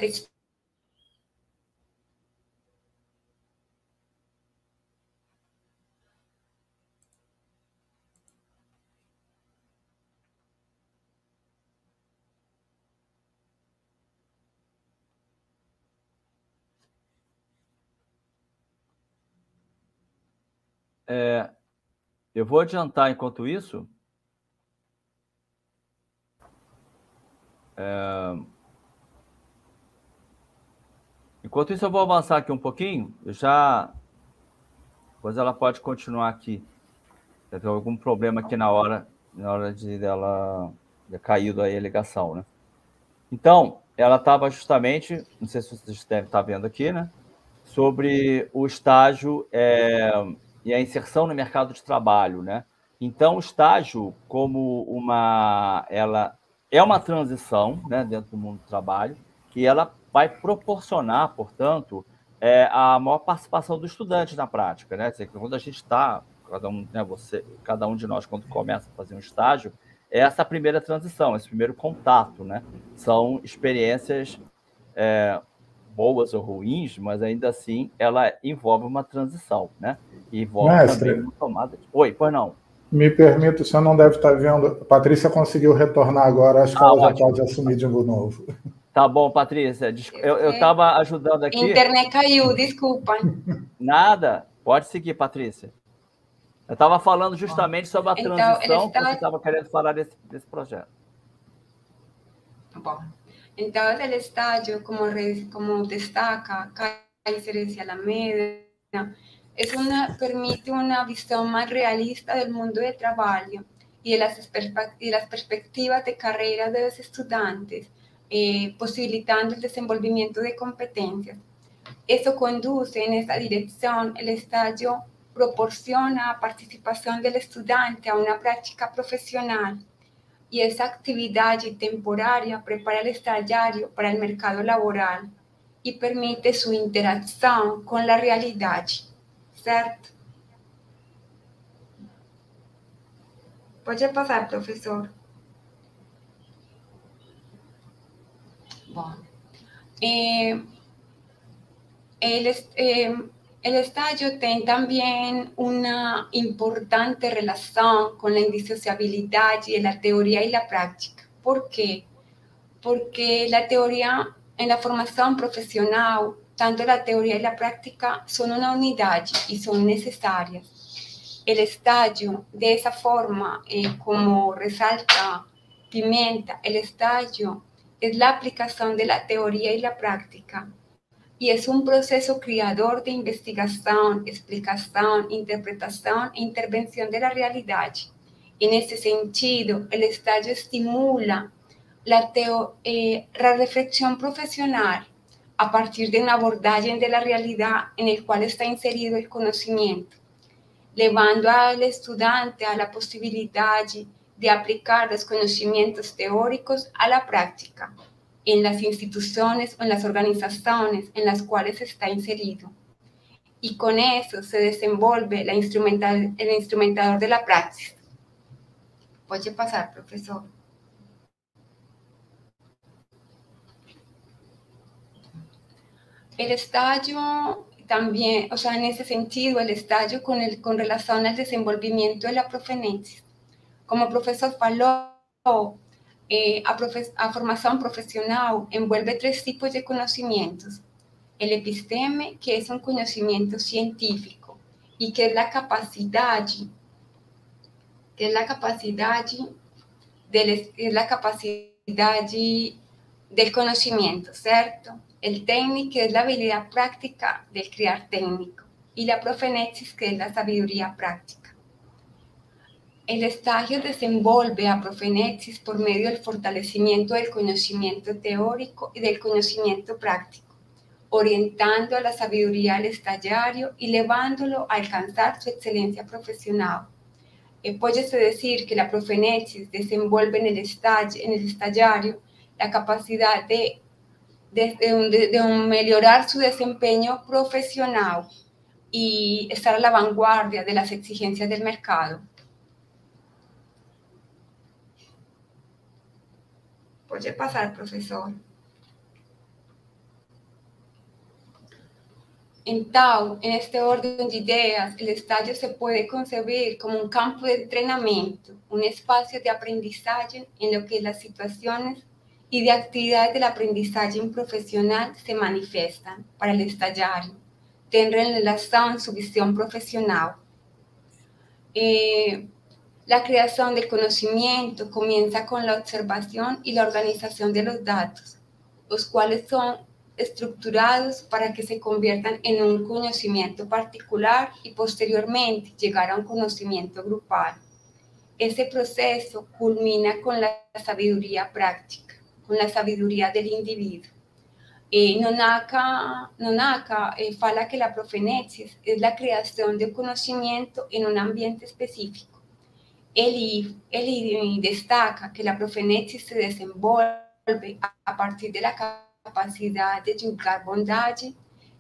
eu vou adiantar enquanto isso. Enquanto isso, eu vou avançar aqui um pouquinho. Depois ela pode continuar aqui. Teve algum problema aqui na hora de dela ter caído aí a ligação, né? Então, ela estava justamente, não sei se vocês devem estar vendo aqui, né? Sobre o estágio e a inserção no mercado de trabalho, né? Então, o estágio, como ela é uma transição, né, dentro do mundo do trabalho, que ela vai proporcionar, portanto, a maior participação do estudante na prática, né? Quando a gente está, cada um de nós, quando começa a fazer um estágio, é essa primeira transição, esse primeiro contato, né? São experiências boas ou ruins, mas ainda assim ela envolve uma transição, né? E envolve também uma tomada. Oi, pois não. Me permito, o senhor não deve estar vendo. A Patrícia conseguiu retornar agora, acho que ela já pode assumir de novo. Tá bom, Patrícia. Eu estava ajudando aqui. Internet caiu, desculpa. Nada. Pode seguir, Patrícia. Eu estava falando justamente sobre a transição que você estava querendo falar desse projeto. Bom, então, el estágio, como destaca Cáceres y Alameda, permite una visión más realista del mundo de trabajo y de las perspectivas de carrera de los estudiantes, posibilitando el desenvolvimiento de competencias. Eso conduce en esta dirección. El estágio proporciona participación del estudiante a una práctica profesional y esa actividad temporaria prepara el estagiario para el mercado laboral y permite su interacción con la realidad. ¿Certo? Pode passar, professor. Bom, el estágio tem também uma importante relação com a indissociabilidade de la teoria e la prática. ¿Por quê? Porque la teoria, en la formación profesional, tanto la teoría y la práctica son una unidad y son necesarias. El estágio, de esa forma, como resalta Pimenta, el estágio es la aplicación de la teoría y la práctica y es un proceso creador de investigación, explicación, interpretación e intervención de la realidad. En ese sentido, el estágio estimula la reflexión profesional a partir de una abordaje de la realidad en el cual está inserido el conocimiento, llevando al estudiante a la posibilidad de aplicar los conocimientos teóricos a la práctica en las instituciones o en las organizaciones en las cuales está inserido. Y con eso se desenvolve el instrumentador de la praxis. Puede pasar, profesor. El estágio también, o sea, en ese sentido, el estágio con relación al desenvolvimiento de la profenesis. Como o professor falou, a formação profissional envolve 3 tipos de conhecimentos. O episteme, que é um conhecimento científico e que é a capacidade del conocimiento, ¿cierto? El técnico es la habilidad práctica del crear técnico y la profenesis, que es la sabiduría práctica. El estágio desenvolve a profenesis por medio del fortalecimiento del conocimiento teórico y del conocimiento práctico, orientando a la sabiduría al estagiario y llevándolo a alcanzar su excelencia profesional. Puede decir que la profenesis desenvolve en el estagiario la capacidad de mejorar su desempeño profesional y estar a la vanguardia de las exigencias del mercado. Puede pasar, profesor. Então, en este orden de ideas, el estágio se puede concebir como un campo de entrenamiento, un espacio de aprendizaje en lo que las situaciones y de actividades del aprendizaje profesional se manifiestan para el estagiario, teniendo en relación su visión profesional. La creación del conocimiento comienza con la observación y la organización de los datos, los cuales son estructurados para que se conviertan en un conocimiento particular y posteriormente llegar a un conocimiento grupal. Ese proceso culmina con la sabiduría práctica, con la sabiduría del individuo. Nonaka fala que la profenesis es la creación de conocimiento en un ambiente específico. Él destaca que la Profenesis se desenvolve a partir de la capacidad de julgar bondade,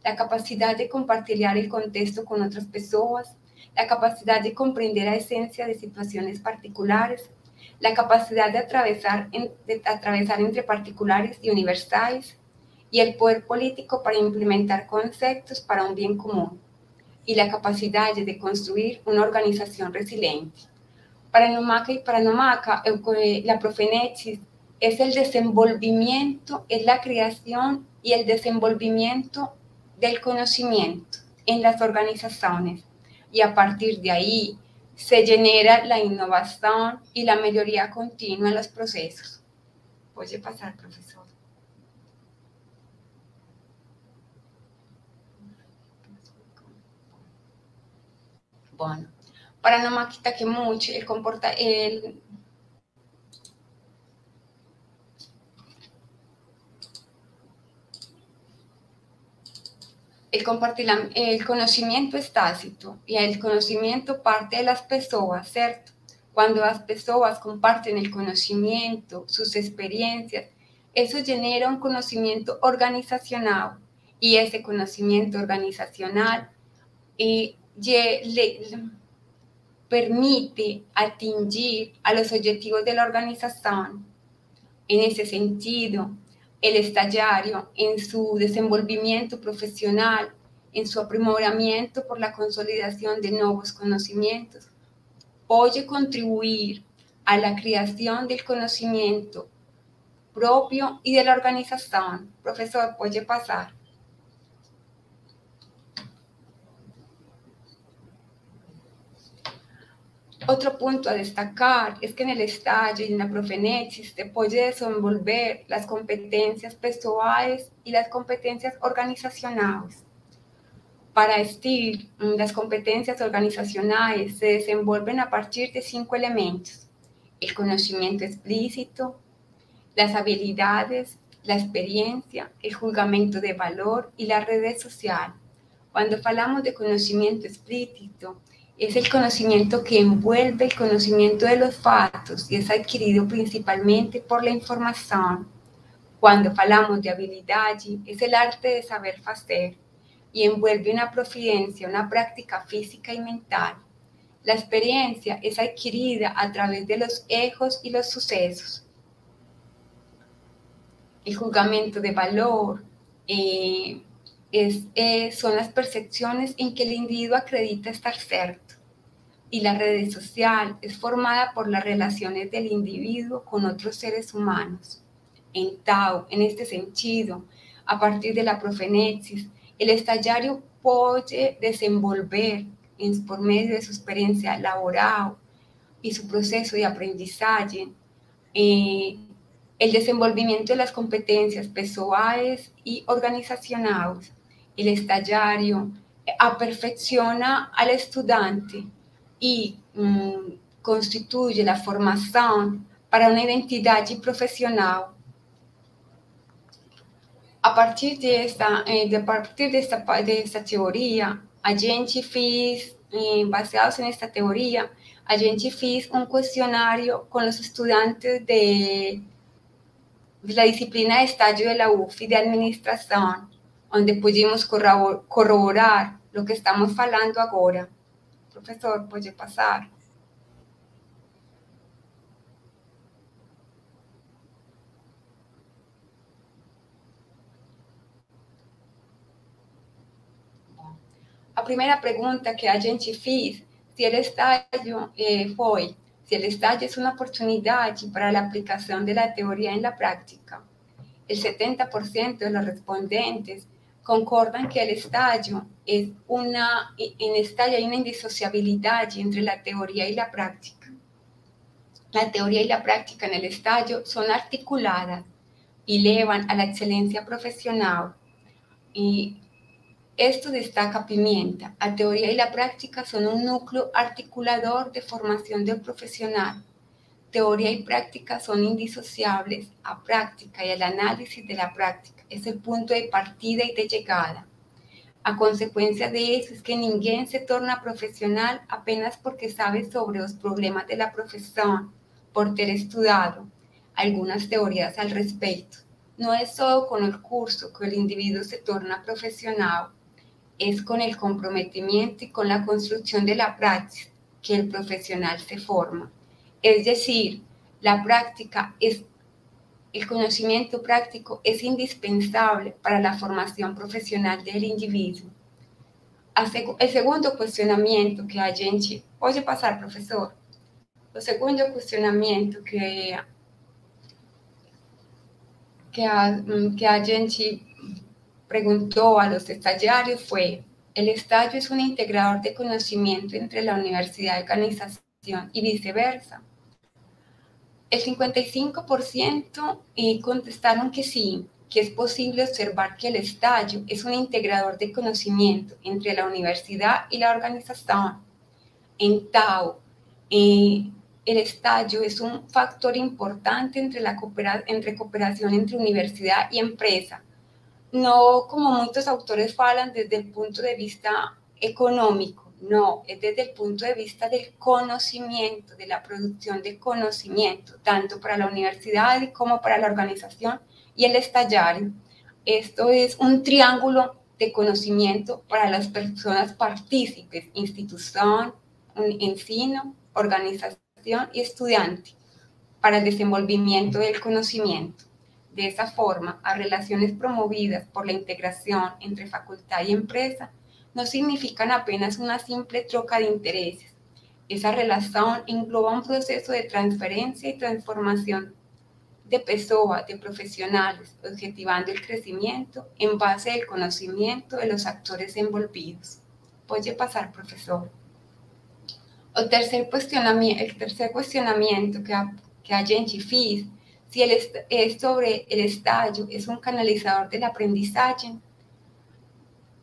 la capacidad de compartir el contexto con otras personas, la capacidad de comprender la esencia de situaciones particulares, la capacidad de atravesar entre particulares y universales, y el poder político para implementar conceptos para un bien común, y la capacidad de construir una organización resiliente. Para Nomaka, la Profenesis es el desenvolvimiento, es la creación y el desenvolvimiento del conocimiento en las organizaciones, y a partir de ahí se genera la innovación y la mejoría continua en los procesos. Puede pasar, profesor. Bueno, para Nomaka Takeuchi, el conocimiento es tácito y el conocimiento parte de las personas, ¿cierto? Cuando las personas comparten el conocimiento, sus experiencias, eso genera un conocimiento organizacional, y ese conocimiento organizacional le permite atingir a los objetivos de la organización. En ese sentido, el estagiario, en su desenvolvimiento profesional, en su aprimoramiento por la consolidación de nuevos conocimientos, puede contribuir a la creación del conocimiento propio y de la organización. Profesor, puede pasar. Otro punto a destacar es que en el estágio y en la Profenesis se puede desenvolver las competencias pessoais y las competencias organizacionales. Para STIR, las competencias organizacionales se desenvuelven a partir de 5 elementos: el conocimiento explícito, las habilidades, la experiencia, el julgamento de valor y la red social. Cuando hablamos de conocimiento explícito, es el conocimiento que envuelve el conocimiento de los fatos y es adquirido principalmente por la información. Cuando hablamos de habilidad, es el arte de saber hacer y envuelve una proficiencia, una práctica física y mental. La experiencia es adquirida a través de los hechos y los sucesos. El julgamento de valor son las percepciones en que el individuo acredita estar cierto, y la red social es formada por las relaciones del individuo con otros seres humanos. En este sentido, a partir de la Profenesis, el estagiario puede desenvolver, por medio de su experiencia laboral y su proceso de aprendizaje, el desenvolvimiento de las competencias pessoais y organizacionales. El estagiario aperfecciona al estudiante y constituye la formación para una identidad profesional. A partir de esta teoría, a gente fez, baseados en esta teoría, a gente fez un cuestionario con los estudiantes de la disciplina de estágio de la UF de administración, donde pudimos corroborar lo que estamos hablando ahora. Profesor, puede pasar. A primeira pergunta que a gente fez, se o estágio foi, se o estágio é uma oportunidade para a aplicação da teoria na prática. El 70% de los respondentes concordan que el estágio hay una indisociabilidad entre la teoría y la práctica. La teoría y la práctica en el estágio son articuladas y llevan a la excelencia profesional. Y esto destaca Pimenta. La teoría y la práctica son un núcleo articulador de formación del profesional. Teoría y práctica son indisociables a práctica y al análisis de la práctica. Es el punto de partida y de llegada. A consequência disso, é que ninguém se torna profissional apenas porque sabe sobre os problemas da profissão, por ter estudado algumas teorias al respeito. Não é só com o curso que o indivíduo se torna profissional, é com o comprometimento e com a construção da prática que o profissional se forma. Es decir, la práctica es, el conocimiento práctico es indispensable para la formación profesional del individuo. El segundo cuestionamiento que a gente... Pode passar, professor. O segundo questionamento que a gente perguntou a los estagiários foi: el estágio es un integrador de conocimiento entre la universidad y organización y viceversa. El 55% contestaron que sí, que es posible observar que el estágio es un integrador de conocimiento entre la universidad y la organización. Então, el estágio es un factor importante entre cooperación entre universidad y empresa. No como muchos autores falan desde el punto de vista económico, no, es desde el punto de vista del conocimiento, de la producción de conocimiento, tanto para la universidad como para la organización y el estagiario. Esto es un triángulo de conocimiento para las personas partícipes, institución, ensino, organización y estudiante, para el desenvolvimiento del conocimiento. De esa forma, las relaciones promovidas por la integración entre facultad y empresa no significan apenas una simple troca de intereses. Esa relación engloba un proceso de transferencia y transformación de personas, de profesionales, objetivando el crecimiento en base al conocimiento de los actores envolvidos. Puede pasar, profesor. El tercer cuestionamiento que a gente fez, si es sobre el estágio es un canalizador del aprendizaje,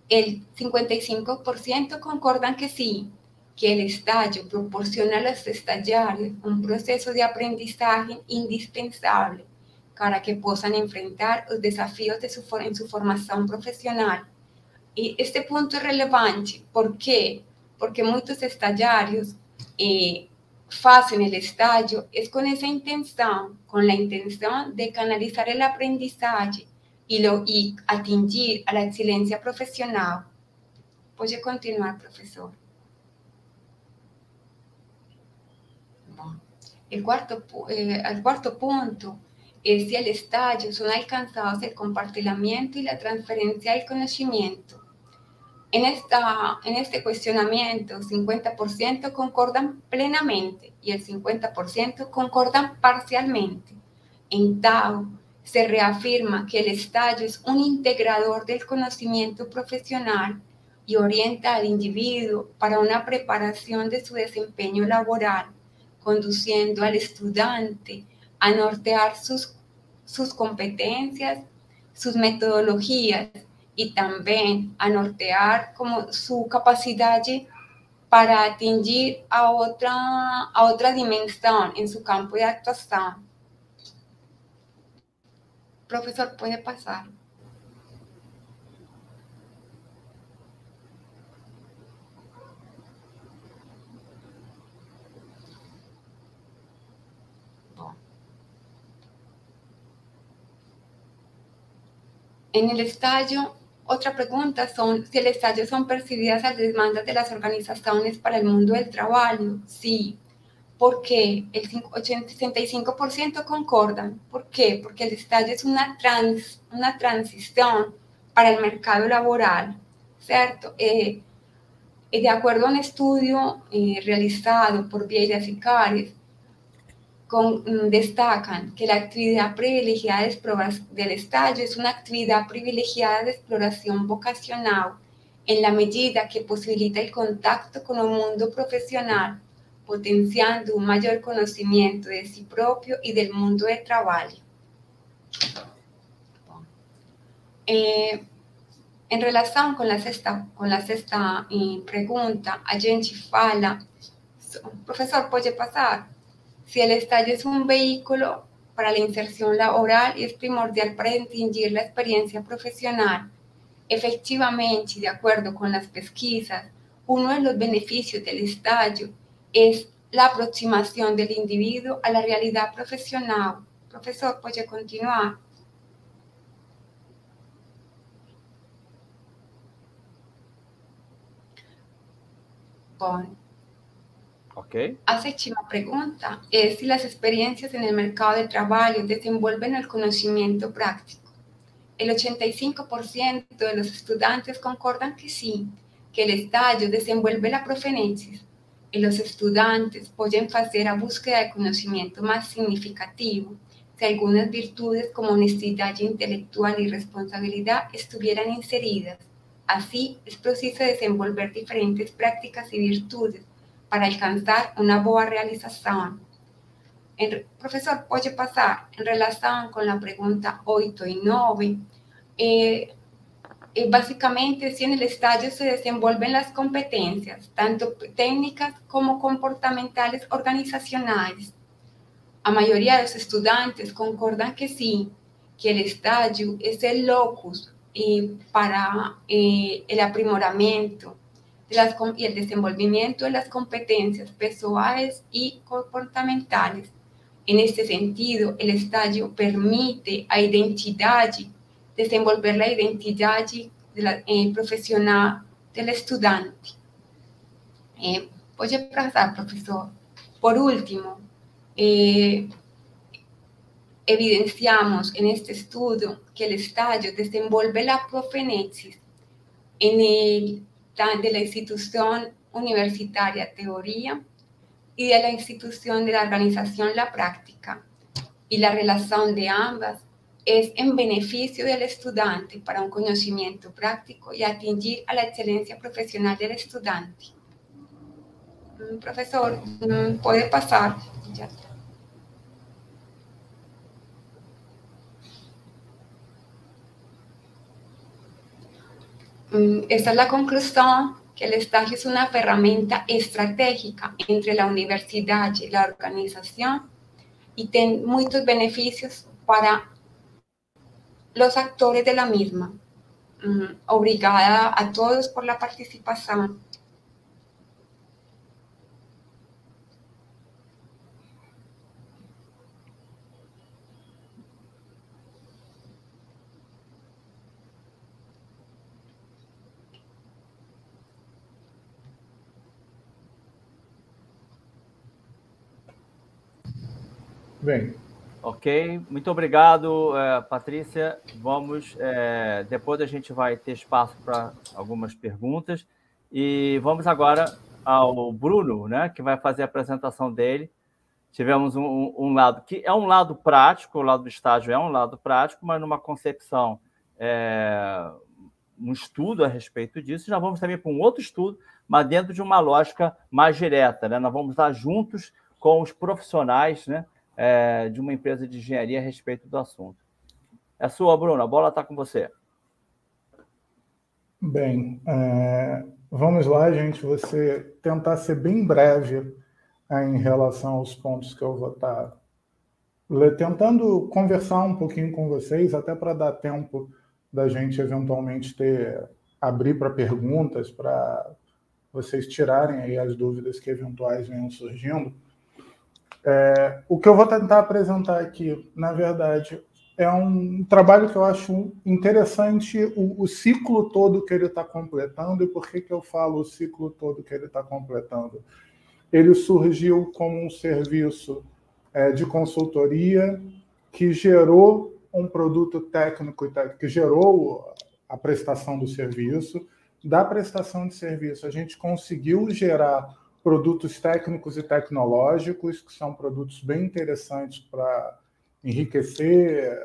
el 55% concordan que sí, que el estágio proporciona a los estagiarios un proceso de aprendizaje indispensable para que puedan enfrentar los desafíos en su formación profesional. Y este punto es relevante. ¿Por qué? Porque muchos estagiarios hacen el estágio es con esa intención, con la intención de canalizar el aprendizaje y atingir a la excelencia profesional. Puede continuar, profesor. Bom, el cuarto punto es si el estágio son alcanzados el compartilamiento y la transferencia del conocimiento. En este cuestionamiento, 50% concordan plenamente y el 50% concordan parcialmente. Então, se reafirma que el estágio es un integrador del conocimiento profesional y orienta al individuo para una preparación de su desempeño laboral, conduciendo al estudiante a nortear sus competencias, sus metodologías y también a nortear como su capacidad para atingir a otra dimensión en su campo de actuación. Profesor, puede pasar. En el estágio, otra pregunta son si el estágio son percibidas las demandas de las organizaciones para el mundo del trabajo. Sí. ¿Por qué? El 85% concordan. ¿Por qué? Porque el estágio es una transición para el mercado laboral, ¿cierto? De acuerdo a un estudio realizado por Vieiras y Cares, destacan que la actividad privilegiada del estágio es una actividad privilegiada de exploración vocacional en la medida que posibilita el contacto con el mundo profesional, potenciando un mayor conocimiento de sí propio y del mundo de trabajo. En relación con la sexta pregunta, a gente fala, profesor, puede pasar, si el estágio es un vehículo para la inserción laboral y es primordial para distinguir la experiencia profesional. Efectivamente, de acuerdo con las pesquisas, uno de los beneficios del estágio es la aproximación del individuo a la realidad profesional. Profesor, ¿puede continuar? Bueno. Ok. A séptima pregunta es si las experiencias en el mercado de trabajo desenvolven el conocimiento práctico. El 85% de los estudiantes concordan que sí, que el estágio desenvolve la proficiência. Y los estudiantes pueden hacer a búsqueda de conocimiento más significativo si algunas virtudes como honestidad intelectual y responsabilidad estuvieran inseridas. Así, es preciso desenvolver diferentes prácticas y virtudes para alcanzar una boa realización. Profesor, pode passar em relação com a pergunta 8 e 9. Básicamente, si en el estágio se desenvolven las competencias, tanto técnicas como comportamentales organizacionales. A mayoría de los estudiantes concordan que sí, que el estágio es el locus para el aprimoramento y el desenvolvimiento de las competencias personales y comportamentales. En este sentido, el estágio permite a identidade, desenvolver la identidade profissional del estudiante. Pode passar, professor. Por último, evidenciamos en este estudio que el estágio desenvolve la proficiência de la institución universitaria teoría y de la institución de la organización la práctica. Y la relación de ambas es en beneficio del estudiante para un conocimiento práctico y atingir a la excelencia profesional del estudiante. Profesor, puede pasar. Ya. Esta es la conclusión, que el estágio es una herramienta estratégica entre la universidad y la organización y tiene muchos beneficios para los actores de la misma. Obrigada a todos por la participación. Bem. Ok, muito obrigado, Patrícia. Vamos, depois a gente vai ter espaço para algumas perguntas. E vamos agora ao Bruno, né, que vai fazer a apresentação dele. Tivemos um lado que é um lado prático, o lado do estágio é um lado prático, mas numa concepção, um estudo a respeito disso. Já vamos também para um outro estudo, mas dentro de uma lógica mais direta, né? Nós vamos estar juntos com os profissionais, né, de uma empresa de engenharia a respeito do assunto. É sua, Bruno, a bola está com você. Bem, vamos lá, gente, você tentar ser bem breve em relação aos pontos que eu vou estar tentando conversar um pouquinho com vocês, até para dar tempo da gente eventualmente abrir para perguntas, para vocês tirarem aí as dúvidas que eventuais venham surgindo. O que eu vou tentar apresentar aqui, na verdade, é um trabalho que eu acho interessante, o ciclo todo que ele está completando. E por que eu falo o ciclo todo que ele está completando? Ele surgiu como um serviço de consultoria que gerou um produto técnico, que gerou a prestação do serviço. Da prestação de serviço, a gente conseguiu gerar produtos técnicos e tecnológicos, que são produtos bem interessantes para enriquecer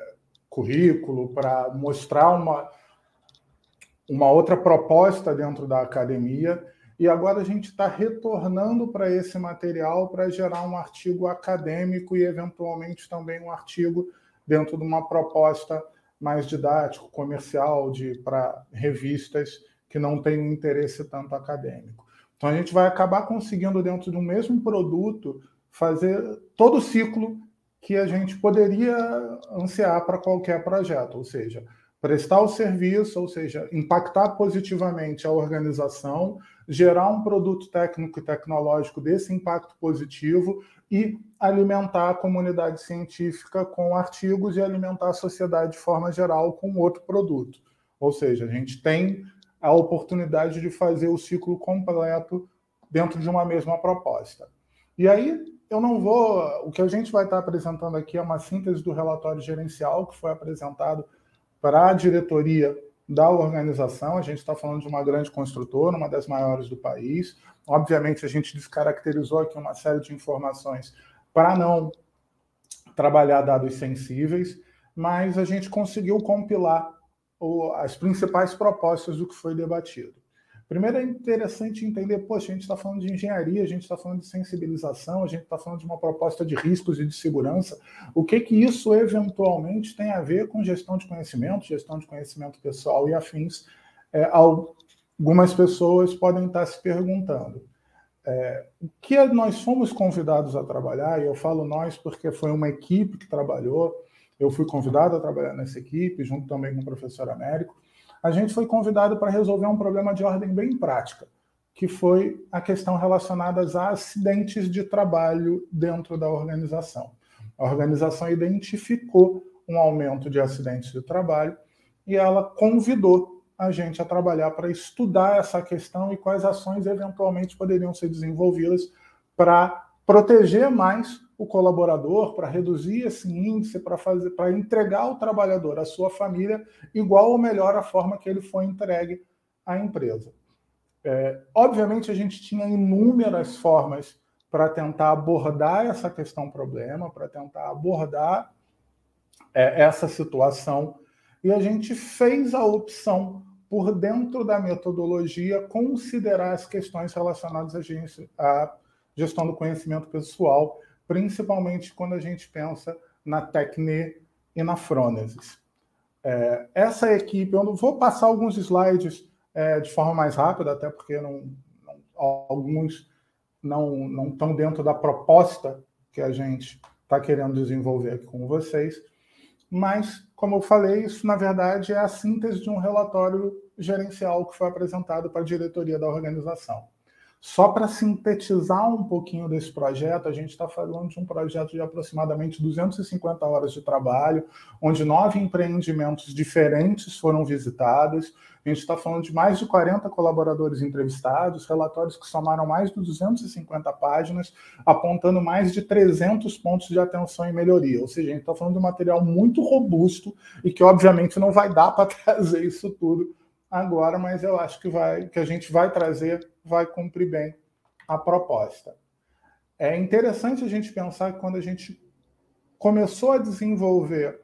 currículo, para mostrar uma outra proposta dentro da academia. E agora a gente está retornando para esse material para gerar um artigo acadêmico e, eventualmente, também um artigo dentro de uma proposta mais didático, comercial, para revistas que não têm um interesse tanto acadêmico. Então, a gente vai acabar conseguindo, dentro de um mesmo produto, fazer todo o ciclo que a gente poderia ansiar para qualquer projeto, ou seja, prestar o serviço, ou seja, impactar positivamente a organização, gerar um produto técnico e tecnológico desse impacto positivo e alimentar a comunidade científica com artigos e alimentar a sociedade de forma geral com outro produto. Ou seja, a gente tem a oportunidade de fazer o ciclo completo dentro de uma mesma proposta. E aí, eu não vou... O que a gente vai estar apresentando aqui é uma síntese do relatório gerencial que foi apresentado para a diretoria da organização. A gente está falando de uma grande construtora, uma das maiores do país. Obviamente, a gente descaracterizou aqui uma série de informações para não trabalhar dados sensíveis, mas a gente conseguiu compilar as principais propostas do que foi debatido. Primeiro, é interessante entender, poxa, a gente está falando de engenharia, a gente está falando de sensibilização, a gente está falando de uma proposta de riscos e de segurança. O que isso eventualmente tem a ver com gestão de conhecimento pessoal e afins? Algumas pessoas podem estar se perguntando. O que nós fomos convidados a trabalhar, e eu falo nós porque foi uma equipe que trabalhou, eu fui convidado a trabalhar nessa equipe, junto também com o professor Américo. A gente foi convidado para resolver um problema de ordem bem prática, que foi a questão relacionada a acidentes de trabalho dentro da organização. A organização identificou um aumento de acidentes de trabalho e ela convidou a gente a trabalhar para estudar essa questão e quais ações eventualmente poderiam ser desenvolvidas para proteger mais o colaborador, para reduzir esse índice, para entregar ao trabalhador, à sua família, igual ou melhor a forma que ele foi entregue à empresa. Obviamente, a gente tinha inúmeras formas para tentar abordar essa questão problema, para tentar abordar essa situação, e a gente fez a opção por dentro da metodologia considerar as questões relacionadas à gestão do conhecimento pessoal, principalmente quando a gente pensa na Tecne e na Frônesis. Essa equipe, eu vou passar alguns slides de forma mais rápida, até porque alguns não estão dentro da proposta que a gente está querendo desenvolver aqui com vocês, mas, como eu falei, isso, na verdade, é a síntese de um relatório gerencial que foi apresentado para a diretoria da organização. Só para sintetizar um pouquinho desse projeto, a gente está falando de um projeto de aproximadamente 250 horas de trabalho, onde 9 empreendimentos diferentes foram visitados. A gente está falando de mais de 40 colaboradores entrevistados, relatórios que somaram mais de 250 páginas, apontando mais de 300 pontos de atenção e melhoria. Ou seja, a gente está falando de um material muito robusto e que, obviamente, não vai dar para trazer isso tudo agora, mas eu acho que a gente vai trazer, vai cumprir bem a proposta. É interessante a gente pensar que quando a gente começou a desenvolver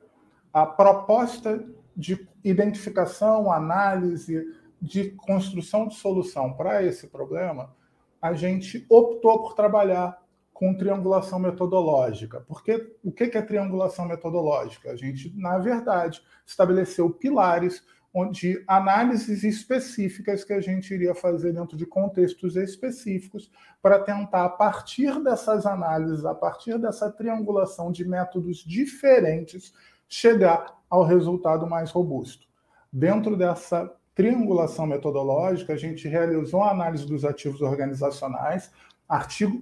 a proposta de identificação, análise, de construção de solução para esse problema, a gente optou por trabalhar com triangulação metodológica. Porque o que é triangulação metodológica? A gente, na verdade, estabeleceu pilares de análises específicas que a gente iria fazer dentro de contextos específicos para tentar, a partir dessas análises, a partir dessa triangulação de métodos diferentes, chegar ao resultado mais robusto. Dentro dessa triangulação metodológica, a gente realizou a análise dos ativos organizacionais.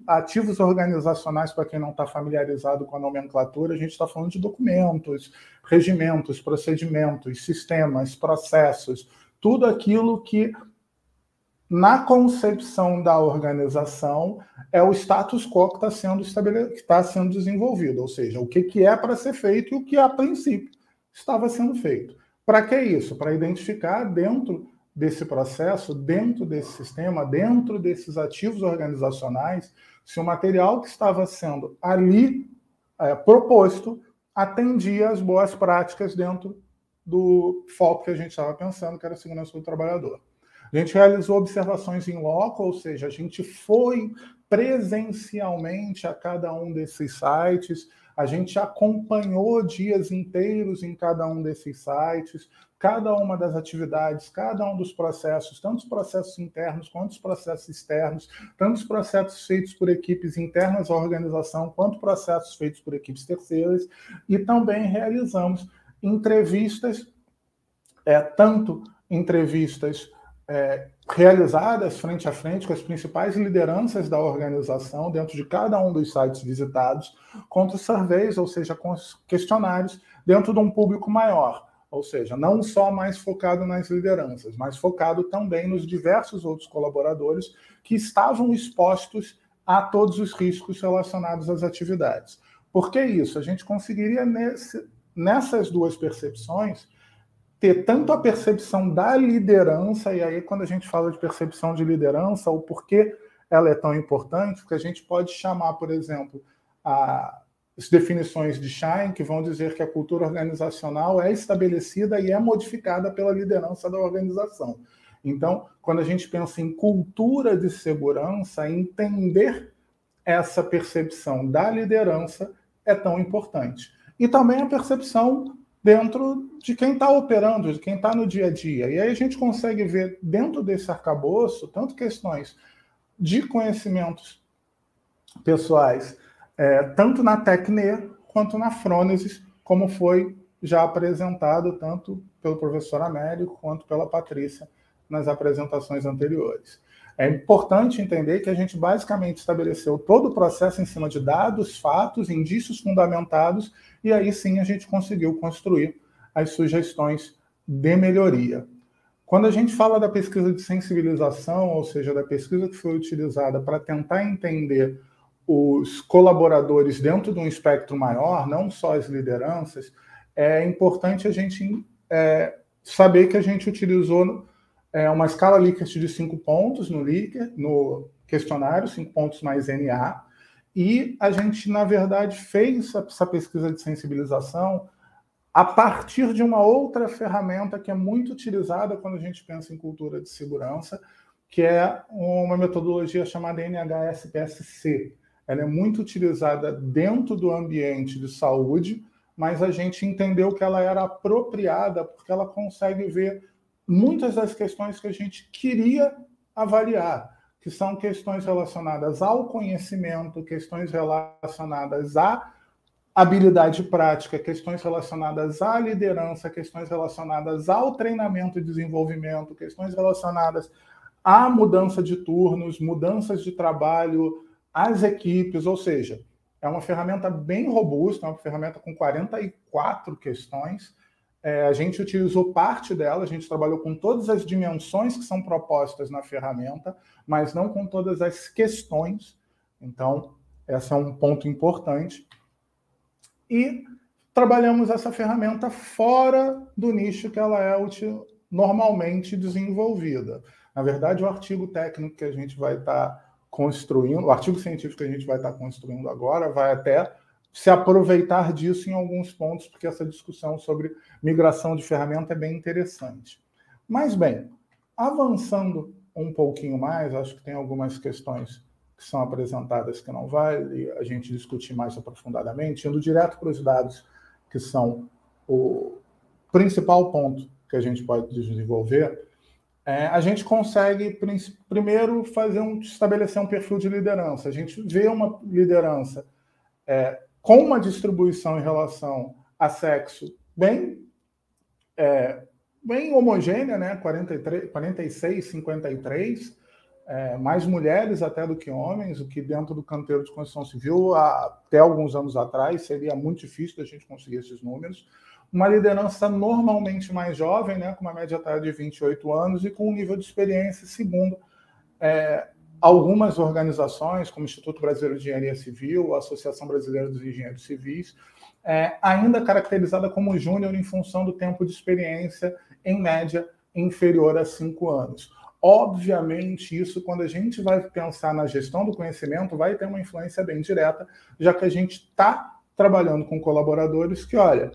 Ativos organizacionais, para quem não está familiarizado com a nomenclatura, a gente está falando de documentos, regimentos, procedimentos, sistemas, processos, tudo aquilo que, na concepção da organização, é o status quo que está sendo desenvolvido, ou seja, o que é para ser feito e o que, a princípio, estava sendo feito. Para que isso? Para identificar dentro desse processo, dentro desse sistema, dentro desses ativos organizacionais, se o material que estava sendo ali proposto atendia às boas práticas dentro do foco que a gente estava pensando, que era a segurança do trabalhador. A gente realizou observações em loco, ou seja, a gente foi presencialmente a cada um desses sites, a gente acompanhou dias inteiros em cada um desses sites, cada uma das atividades, cada um dos processos, tanto os processos internos quanto os processos externos, tanto os processos feitos por equipes internas à organização, quanto processos feitos por equipes terceiras, e também realizamos entrevistas tanto entrevistas realizadas frente a frente com as principais lideranças da organização dentro de cada um dos sites visitados, quanto surveys, ou seja, com questionários dentro de um público maior, ou seja, não só mais focado nas lideranças, mas focado também nos diversos outros colaboradores que estavam expostos a todos os riscos relacionados às atividades. Por que isso? A gente conseguiria, nessas duas percepções, ter tanto a percepção da liderança, e aí quando a gente fala de percepção de liderança, o porquê ela é tão importante, porque a gente pode chamar, por exemplo, as definições de Schein, que vão dizer que a cultura organizacional é estabelecida e é modificada pela liderança da organização. Então, quando a gente pensa em cultura de segurança, entender essa percepção da liderança é tão importante. E também a percepção dentro de quem está operando, de quem está no dia a dia. E aí a gente consegue ver dentro desse arcabouço tanto questões de conhecimentos pessoais, tanto na Tecne quanto na Frônesis, como foi já apresentado tanto pelo professor Américo quanto pela Patrícia nas apresentações anteriores. É importante entender que a gente basicamente estabeleceu todo o processo em cima de dados, fatos, indícios fundamentados, e aí sim a gente conseguiu construir as sugestões de melhoria. Quando a gente fala da pesquisa de sensibilização, ou seja, da pesquisa que foi utilizada para tentar entender os colaboradores dentro de um espectro maior, não só as lideranças, é importante a gente saber que a gente utilizou uma escala Likert de 5 pontos no questionário, 5 pontos mais NA, e a gente, na verdade, fez essa pesquisa de sensibilização a partir de uma outra ferramenta que é muito utilizada quando a gente pensa em cultura de segurança, que é uma metodologia chamada NHS-PSC. Ela é muito utilizada dentro do ambiente de saúde, mas a gente entendeu que ela era apropriada porque ela consegue ver muitas das questões que a gente queria avaliar, que são questões relacionadas ao conhecimento, questões relacionadas à habilidade prática, questões relacionadas à liderança, questões relacionadas ao treinamento e desenvolvimento, questões relacionadas à mudança de turnos, mudanças de trabalho, às equipes, ou seja, é uma ferramenta bem robusta, é uma ferramenta com 44 questões. A gente utilizou parte dela, a gente trabalhou com todas as dimensões que são propostas na ferramenta, mas não com todas as questões. Então, esse é um ponto importante. E trabalhamos essa ferramenta fora do nicho que ela é normalmente desenvolvida. Na verdade, o artigo técnico que a gente vai estar construindo, o artigo científico que a gente vai estar construindo agora, vai até se aproveitar disso em alguns pontos, porque essa discussão sobre migração de ferramenta é bem interessante. Mas, bem, avançando um pouquinho mais, acho que tem algumas questões que são apresentadas que não vale a gente discutir mais aprofundadamente, indo direto para os dados, que são o principal ponto que a gente pode desenvolver, a gente consegue, primeiro, estabelecer um perfil de liderança. A gente vê uma liderança com uma distribuição em relação a sexo bem homogênea, né? 46, 53, mais mulheres até do que homens, o que dentro do canteiro de construção civil, até alguns anos atrás, seria muito difícil da gente conseguir esses números. Uma liderança normalmente mais jovem, né? Com uma média etária de 28 anos e com um nível de experiência, segundo algumas organizações, como o Instituto Brasileiro de Engenharia Civil, a Associação Brasileira dos Engenheiros Civis, ainda caracterizada como júnior em função do tempo de experiência, em média, inferior a 5 anos. Obviamente, isso, quando a gente vai pensar na gestão do conhecimento, vai ter uma influência bem direta, já que a gente está trabalhando com colaboradores que, olha,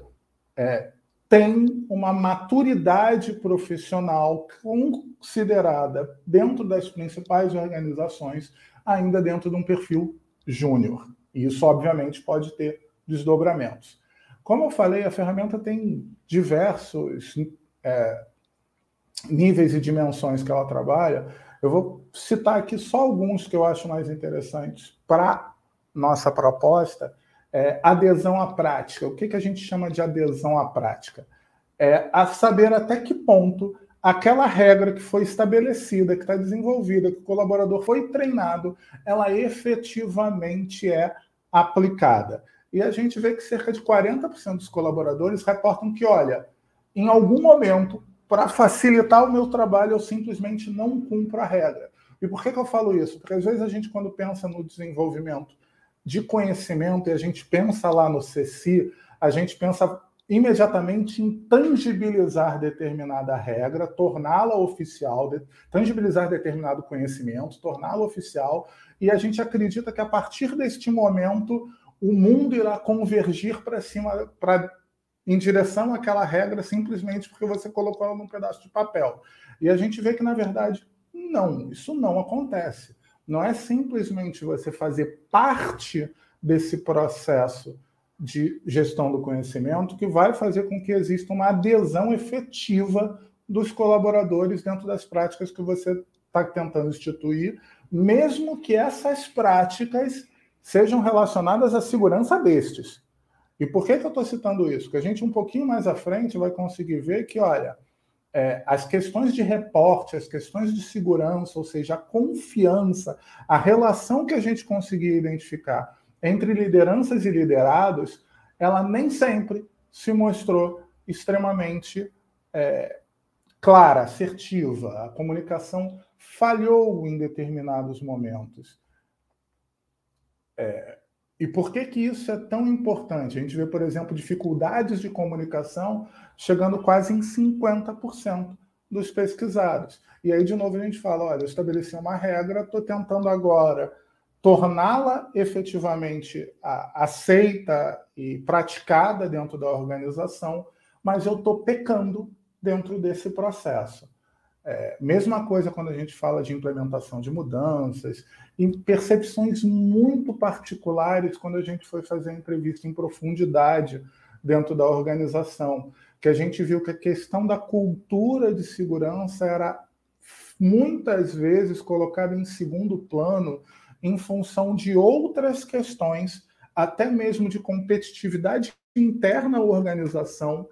tem uma maturidade profissional considerada dentro das principais organizações, ainda dentro de um perfil júnior. E isso, obviamente, pode ter desdobramentos. Como eu falei, a ferramenta tem diversos níveis e dimensões que ela trabalha. Eu vou citar aqui só alguns que eu acho mais interessantes para nossa proposta. Adesão à prática. O que a gente chama de adesão à prática? a saber até que ponto aquela regra que foi estabelecida, que está desenvolvida, que o colaborador foi treinado, ela efetivamente é aplicada. E a gente vê que cerca de 40% dos colaboradores reportam que, olha, em algum momento, para facilitar o meu trabalho, eu simplesmente não cumpro a regra. E por que eu falo isso? Porque às vezes a gente, quando pensa no desenvolvimento de conhecimento e a gente pensa lá no CECI, a gente pensa imediatamente em tangibilizar determinada regra, torná-la oficial, tangibilizar determinado conhecimento, torná-la oficial, e a gente acredita que a partir deste momento o mundo irá convergir para cima, em direção àquela regra, simplesmente porque você colocou ela num pedaço de papel. E a gente vê que, na verdade, não, isso não acontece. Não é simplesmente você fazer parte desse processo de gestão do conhecimento que vai fazer com que exista uma adesão efetiva dos colaboradores dentro das práticas que você está tentando instituir, mesmo que essas práticas sejam relacionadas à segurança destes. E por que eu estou citando isso? Porque a gente, um pouquinho mais à frente, vai conseguir ver que, olha, as questões de reporte, as questões de segurança, ou seja, a confiança, a relação que a gente conseguir identificar entre lideranças e liderados, ela nem sempre se mostrou extremamente clara, assertiva. A comunicação falhou em determinados momentos. E por que isso é tão importante? A gente vê, por exemplo, dificuldades de comunicação chegando quase em 50% dos pesquisados. E aí, de novo, a gente fala, olha, eu estabeleci uma regra, estou tentando agora torná-la efetivamente aceita e praticada dentro da organização, mas eu estou pecando dentro desse processo. Mesma coisa quando a gente fala de implementação de mudanças, em percepções muito particulares quando a gente foi fazer a entrevista em profundidade dentro da organização, que a gente viu que a questão da cultura de segurança era muitas vezes colocada em segundo plano em função de outras questões, até mesmo de competitividade interna à organização,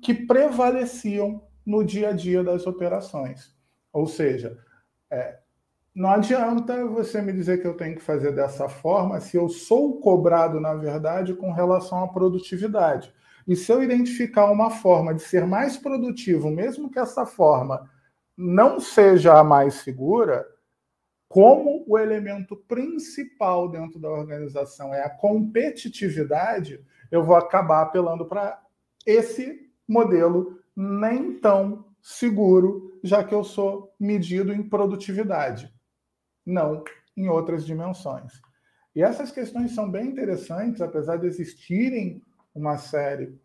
que prevaleciam no dia a dia das operações. Ou seja, não adianta você me dizer que eu tenho que fazer dessa forma se eu sou cobrado, na verdade, com relação à produtividade. E se eu identificar uma forma de ser mais produtivo, mesmo que essa forma não seja a mais segura, como o elemento principal dentro da organização é a competitividade, eu vou acabar apelando para esse modelo nem tão seguro, já que eu sou medido em produtividade, não em outras dimensões. E essas questões são bem interessantes, apesar de existirem uma série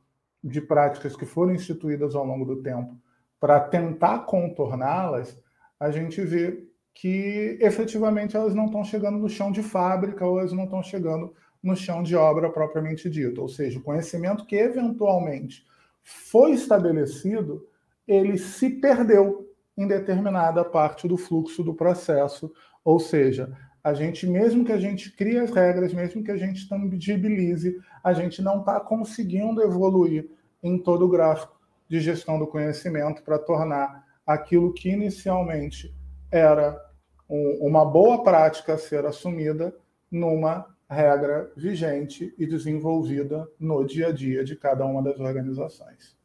de práticas que foram instituídas ao longo do tempo para tentar contorná-las, a gente vê que efetivamente elas não estão chegando no chão de fábrica ou elas não estão chegando no chão de obra propriamente dito. Ou seja, o conhecimento que eventualmente foi estabelecido, ele se perdeu em determinada parte do fluxo do processo. Ou seja, a gente, mesmo que a gente crie as regras, mesmo que a gente tangibilize, a gente não está conseguindo evoluir em todo o gráfico de gestão do conhecimento para tornar aquilo que inicialmente era uma boa prática a ser assumida numa regra vigente e desenvolvida no dia a dia de cada uma das organizações.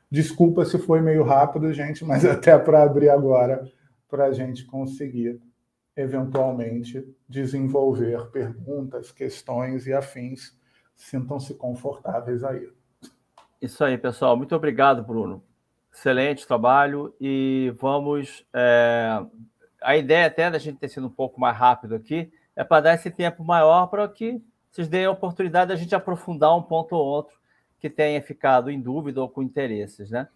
Desculpa se foi meio rápido, gente, mas até para abrir agora, para a gente conseguir, eventualmente, desenvolver perguntas, questões e afins. Sintam-se confortáveis aí. Isso aí, pessoal. Muito obrigado, Bruno. Excelente trabalho e vamos... A ideia até da gente ter sido um pouco mais rápido aqui é para dar esse tempo maior para que vocês deem a oportunidade de a gente aprofundar um ponto ou outro que tenha ficado em dúvida ou com interesses, né?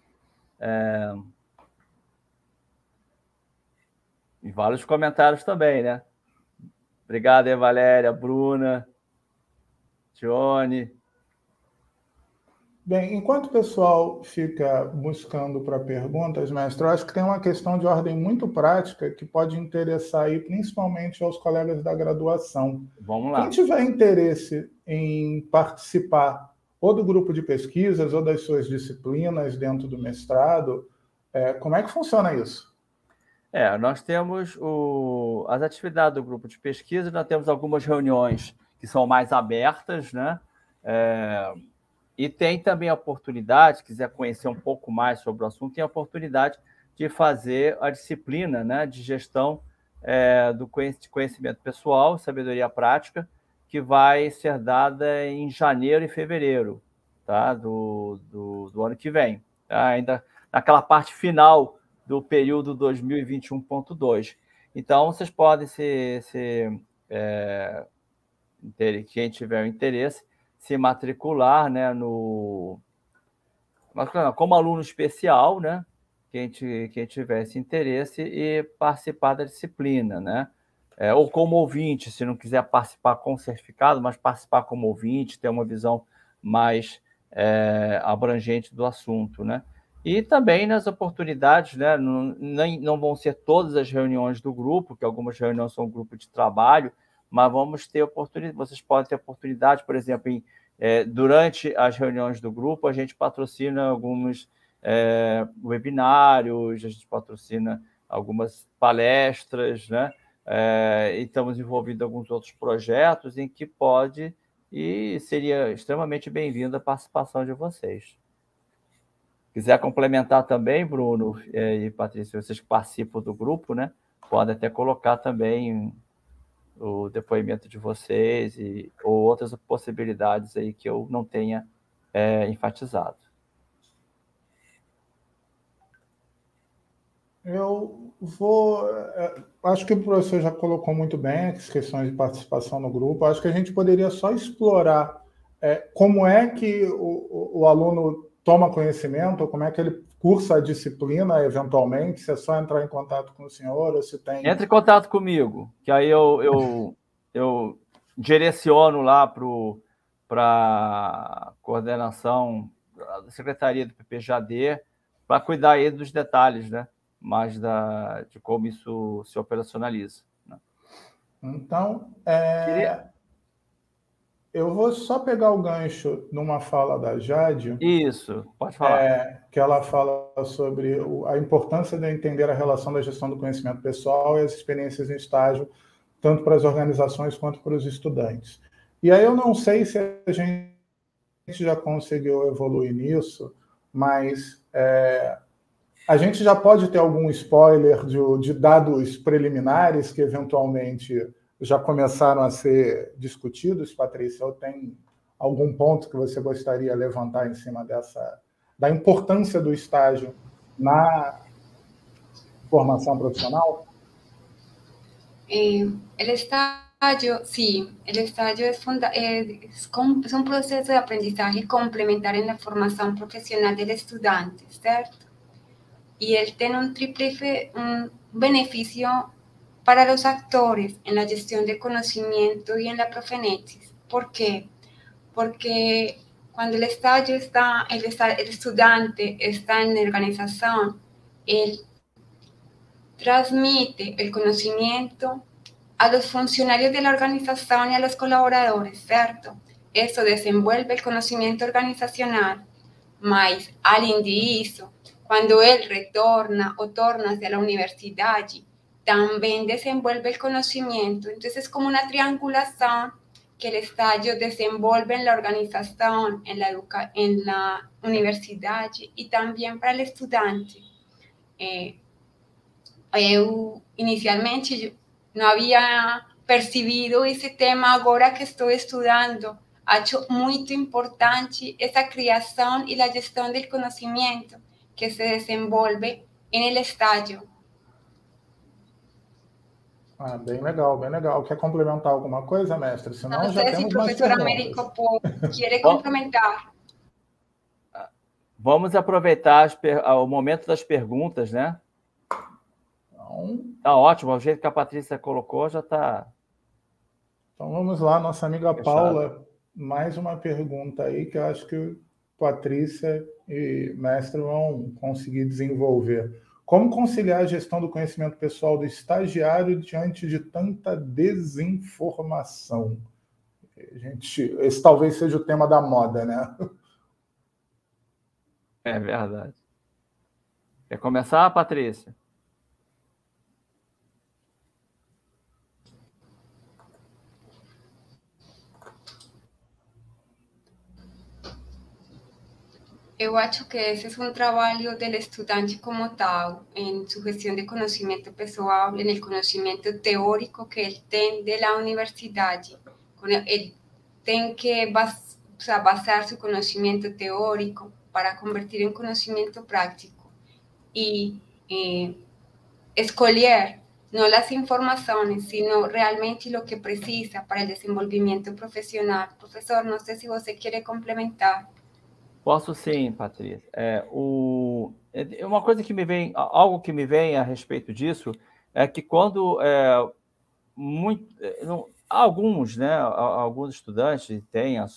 E vários comentários também, né? Obrigado, Valéria, Bruna, Tione. Bem, enquanto o pessoal fica buscando para perguntas, mestre, eu acho que tem uma questão de ordem muito prática que pode interessar aí, principalmente aos colegas da graduação. Vamos lá. Quem tiver interesse em participar ou do grupo de pesquisas, ou das suas disciplinas dentro do mestrado. Como é que funciona isso? Nós temos as atividades do grupo de pesquisa, nós temos algumas reuniões que são mais abertas, né? E tem também a oportunidade, se quiser conhecer um pouco mais sobre o assunto, tem a oportunidade de fazer a disciplina, né, de gestão do conhecimento pessoal, sabedoria prática, que vai ser dada em janeiro e fevereiro, tá? do ano que vem, tá? Ainda naquela parte final do período 2021.2. Então, vocês podem quem tiver interesse, se matricular, né, como aluno especial, né, quem tiver esse interesse, e participar da disciplina, né? Ou como ouvinte, se não quiser participar com certificado, mas participar como ouvinte, ter uma visão mais abrangente do assunto, né? E também nas oportunidades, né? Não vão ser todas as reuniões do grupo, que algumas reuniões são grupo de trabalho, mas vamos ter oportunidade, vocês podem ter oportunidade, por exemplo, durante as reuniões do grupo, a gente patrocina alguns webinários, a gente patrocina algumas palestras, né? E estamos envolvidos em alguns outros projetos em que pode e seria extremamente bem-vinda a participação de vocês. Quiser complementar também, Bruno e Patrícia, vocês que participam do grupo, né? Podem até colocar também o depoimento de vocês ou outras possibilidades aí que eu não tenha enfatizado. Eu acho que o professor já colocou muito bem as questões de participação no grupo. Acho que a gente poderia só explorar como é que o aluno toma conhecimento, ou como é que ele cursa a disciplina, eventualmente, se é só entrar em contato com o senhor, ou se tem... Entre em contato comigo, que aí eu direciono lá para a coordenação da Secretaria do PPJD para cuidar aí dos detalhes, né? Mais de como isso se operacionaliza, né? Então, eu vou só pegar o gancho numa fala da Jade. Isso, pode falar. Que ela fala sobre a importância de entender a relação da gestão do conhecimento pessoal e as experiências em estágio, tanto para as organizações quanto para os estudantes. E aí eu não sei se a gente já conseguiu evoluir nisso, mas a gente já pode ter algum spoiler de dados preliminares que eventualmente já começaram a ser discutidos, Patrícia? Ou tem algum ponto que você gostaria de levantar em cima da importância do estágio na formação profissional? El estágio, sí, el estágio es un proceso de aprendizaje complementario en la formación profesional del estudiante, ¿cierto? Y él tiene un beneficio para los actores en la gestión de conocimiento y en la profenesis. ¿Por qué? Porque cuando el estudiante está en la organización, él transmite el conocimiento a los funcionarios de la organización y a los colaboradores, ¿cierto? Eso desenvuelve el conocimiento organizacional, mas além disso, quando ele retorna ou torna-se a la universidade, também desenvolve o conhecimento. Então, é como uma triangulação que o estágio desenvolve em la organização, em la universidade e também para o estudante. Eu, inicialmente, não havia percebido esse tema, agora que estou estudando. Acho muito importante essa criação e a gestão do conhecimento que se desenvolve no estágio. Bem legal, bem legal. Quer complementar alguma coisa, mestre? Senão não já sei temos se o professor Américo quer complementar. Vamos aproveitar o momento das perguntas, né? Tá ótimo, o jeito que a Patrícia colocou já está... Então vamos lá, nossa amiga fechado. Paula, mais uma pergunta aí que eu acho que Patrícia e mestre vão conseguir desenvolver. Como conciliar a gestão do conhecimento pessoal do estagiário diante de tanta desinformação? Esse talvez seja o tema da moda, né? É verdade. Quer começar, Patrícia? Eu acho que esse é um trabalho do estudante como tal, em sua gestão de conhecimento pessoal, no conhecimento teórico que ele tem da universidade. Ele tem que basar seu conhecimento teórico para convertir em conhecimento prático e escolher não as informações, sino realmente o que precisa para o desenvolvimento profissional. Professor, não sei se você quer complementar. Posso sim, Patrícia. Uma coisa que me vem, algo que me vem a respeito disso é que quando alguns, né, alguns estudantes têm as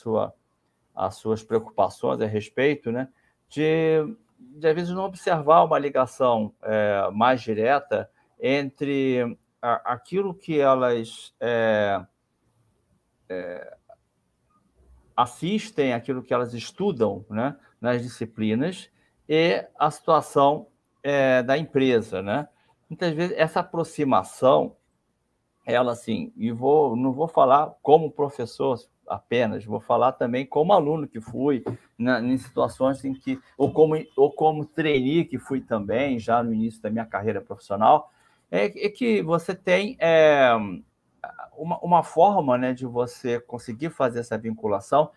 suas preocupações a respeito, né, de às vezes não observar uma ligação mais direta entre aquilo que elas assistem, aquilo que elas estudam, né, nas disciplinas e a situação da empresa, né? Muitas vezes essa aproximação, ela assim, não vou falar como professor apenas, vou falar também como aluno que fui, em situações em que, ou como trainee que fui também, já no início da minha carreira profissional, é que você tem uma forma, né, de você conseguir fazer essa vinculação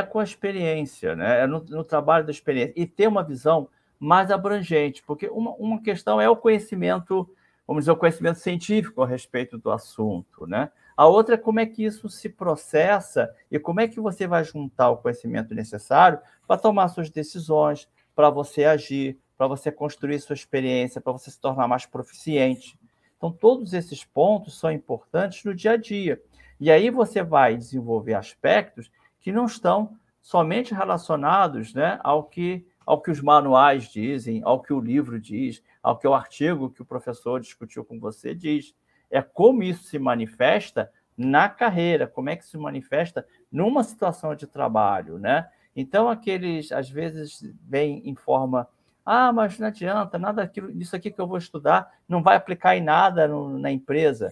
com a experiência, né? É no trabalho da experiência. E ter uma visão mais abrangente, porque uma questão é o conhecimento, vamos dizer, o conhecimento científico a respeito do assunto, né? A outra é como é que isso se processa e como é que você vai juntar o conhecimento necessário para tomar suas decisões, para você agir, para você construir sua experiência, para você se tornar mais proficiente. Então, todos esses pontos são importantes no dia a dia. E aí você vai desenvolver aspectos que não estão somente relacionados, né, ao que os manuais dizem, ao que o livro diz, ao que o artigo que o professor discutiu com você diz. É como isso se manifesta na carreira, como é que se manifesta numa situação de trabalho, né? Então, aqueles, às vezes, vêm em forma mas não adianta, nada disso aqui que eu vou estudar não vai aplicar em nada na empresa.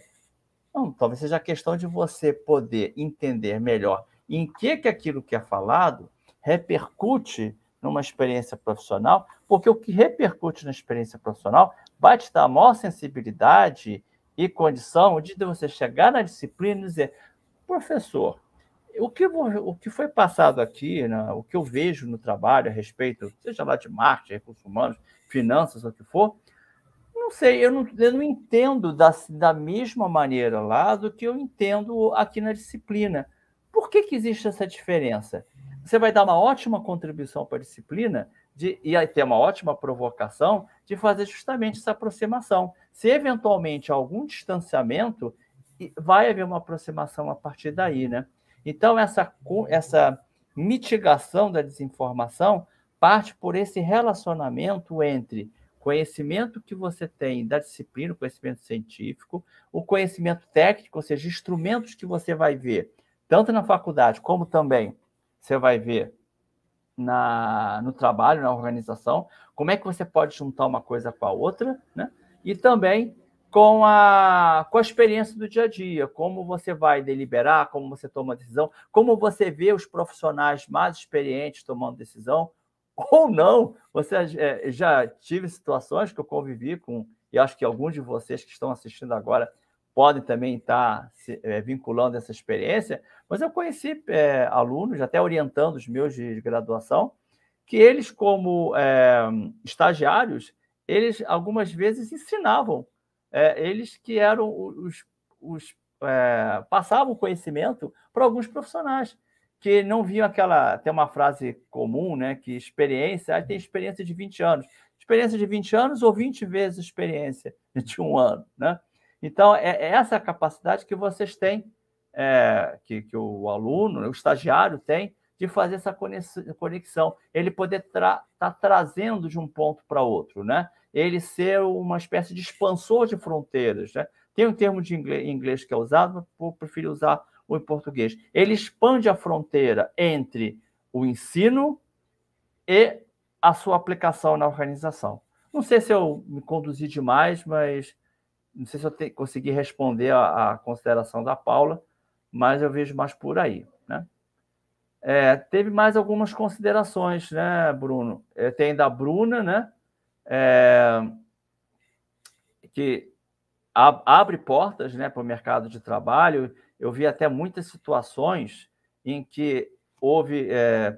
Não, talvez seja a questão de você poder entender melhor em que aquilo que é falado repercute numa experiência profissional, porque o que repercute na experiência profissional vai te dar a maior sensibilidade e condição de você chegar na disciplina e dizer, professor, o que foi passado aqui, né, o que eu vejo no trabalho a respeito, seja lá de marketing, recursos humanos, finanças, o que for, não sei, eu não entendo da mesma maneira lá do que eu entendo aqui na disciplina. Por que existe essa diferença? Você vai dar uma ótima contribuição para a disciplina e aí ter uma ótima provocação de fazer justamente essa aproximação. Se eventualmente há algum distanciamento, vai haver uma aproximação a partir daí, né? Então, essa mitigação da desinformação parte por esse relacionamento entre conhecimento que você tem da disciplina, o conhecimento científico, o conhecimento técnico, ou seja, instrumentos que você vai ver, tanto na faculdade como também você vai ver no trabalho, na organização, como é que você pode juntar uma coisa com a outra, né? E também com a experiência do dia a dia, como você vai deliberar, como você toma decisão, como você vê os profissionais mais experientes tomando decisão, ou não. Você já tive situações que eu convivi com, e acho que alguns de vocês que estão assistindo agora podem também estar vinculando essa experiência, mas eu conheci alunos, até orientando os meus de graduação, que eles, como estagiários, eles algumas vezes ensinavam, eles que eram passavam conhecimento para alguns profissionais, que não viam tem uma frase comum, né, que experiência, tem experiência de 20 anos. Experiência de 20 anos ou 20 vezes experiência de 1 ano, né? Então, é essa capacidade que vocês têm, que o aluno, o estagiário tem, de fazer essa conexão, ele poder estar trazendo de um ponto para outro, né? Ele ser uma espécie de expansor de fronteiras, né? Tem um termo de inglês que é usado, eu prefiro usar o em português. Ele expande a fronteira entre o ensino e a sua aplicação na organização. Não sei se eu me conduzi demais, mas não sei se eu consegui responder a consideração da Paula, mas eu vejo mais por aí, né? Teve mais algumas considerações, né, Bruno? Tem da Bruna, né? Que abre portas, né, para o mercado de trabalho. Eu vi até muitas situações em que houve,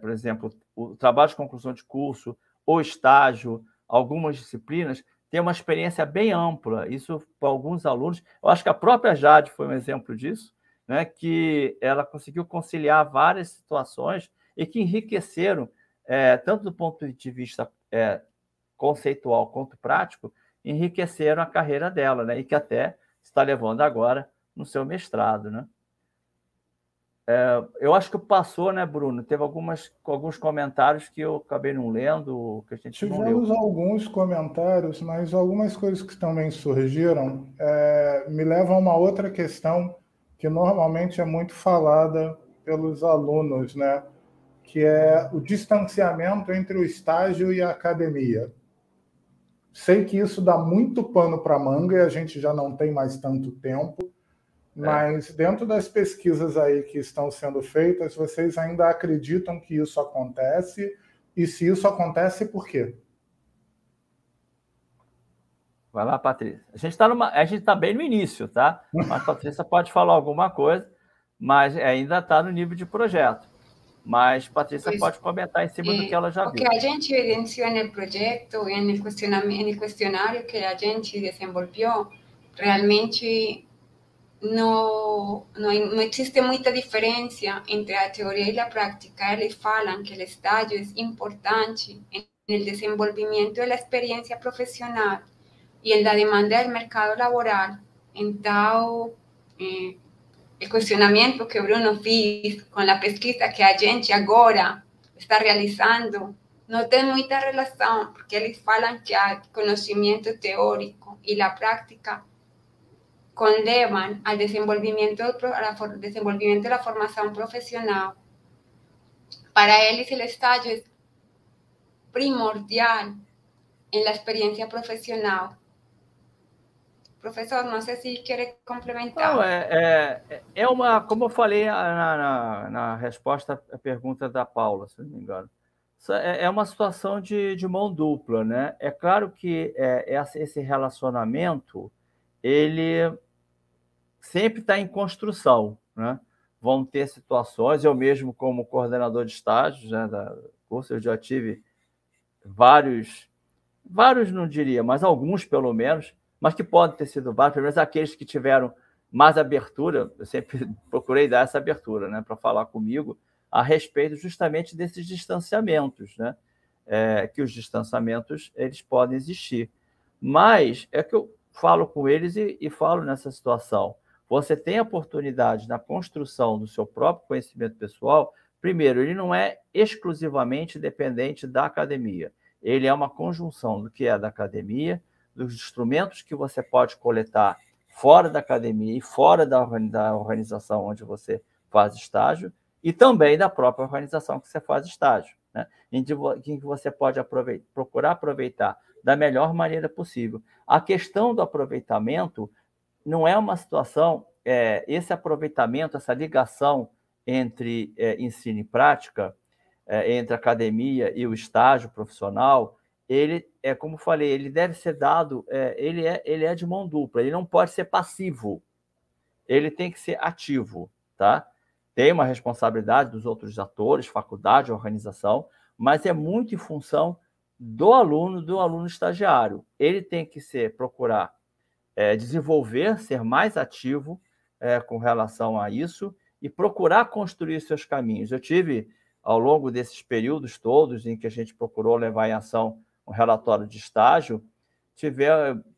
por exemplo, o trabalho de conclusão de curso, ou estágio, algumas disciplinas, tem uma experiência bem ampla. Isso, para alguns alunos, eu acho que a própria Jade foi um exemplo disso, né, que ela conseguiu conciliar várias situações e que enriqueceram, tanto do ponto de vista conceitual quanto prático, enriqueceram a carreira dela, né, e que até está levando agora no seu mestrado, né? Eu acho que passou, né, Bruno? Teve alguns comentários que eu acabei não lendo, que a gente não leu. Tivemos alguns comentários, mas algumas coisas que também surgiram me levam a uma outra questão que normalmente é muito falada pelos alunos, né? Que é o distanciamento entre o estágio e a academia. Sei que isso dá muito pano para manga e a gente já não tem mais tanto tempo, mas dentro das pesquisas aí que estão sendo feitas, vocês ainda acreditam que isso acontece? E se isso acontece, por quê? Vai lá, Patrícia. A gente está bem no início, tá? Mas a Patrícia pode falar alguma coisa, mas ainda está no nível de projeto. Mas Patrícia pode comentar em cima do que ela já viu. O que a gente evidenciou no projeto e no questionário que a gente desenvolveu, realmente não existe muita diferença entre a teoria e a prática. Eles falam que o estágio é importante no desenvolvimento da experiência profissional e na demanda do mercado laboral. Então, o questionamento que o Bruno fez com a pesquisa que a gente agora está realizando não tem muita relação, porque eles falam que o conhecimento teórico e a prática conlevan al desenvolvimiento de la formación profesional. Para ellos el estágio es primordial en la experiencia profesional. Professor, não sei se quer complementar. Não, como eu falei na resposta à pergunta da Paula, se não me engano, é uma situação de mão dupla, né? É claro que esse relacionamento, ele sempre está em construção, né? Vão ter situações, eu mesmo como coordenador de estágios, né, da curso, eu já tive vários não diria, mas alguns pelo menos, mas que podem ter sido vários, pelo menos aqueles que tiveram mais abertura, eu sempre procurei dar essa abertura, né, para falar comigo a respeito justamente desses distanciamentos, né, que os distanciamentos eles podem existir, mas é que eu falo com eles e falo nessa situação. Você tem a oportunidade na construção do seu próprio conhecimento pessoal. Primeiro, ele não é exclusivamente dependente da academia. Ele é uma conjunção do que é da academia, dos instrumentos que você pode coletar fora da academia e fora da organização onde você faz estágio, e também da própria organização que você faz estágio, né? Em que você pode procurar aproveitar da melhor maneira possível. A questão do aproveitamento não é uma situação, esse aproveitamento, essa ligação entre ensino e prática, entre a academia e o estágio profissional, ele como falei, ele deve ser dado, ele é de mão dupla, ele não pode ser passivo, ele tem que ser ativo, tá? Tem uma responsabilidade dos outros atores, faculdade, organização, mas é muito em função do aluno estagiário. Ele tem que procurar desenvolver, ser mais ativo com relação a isso e procurar construir seus caminhos. Eu tive, ao longo desses períodos todos em que a gente procurou levar em ação um relatório de estágio,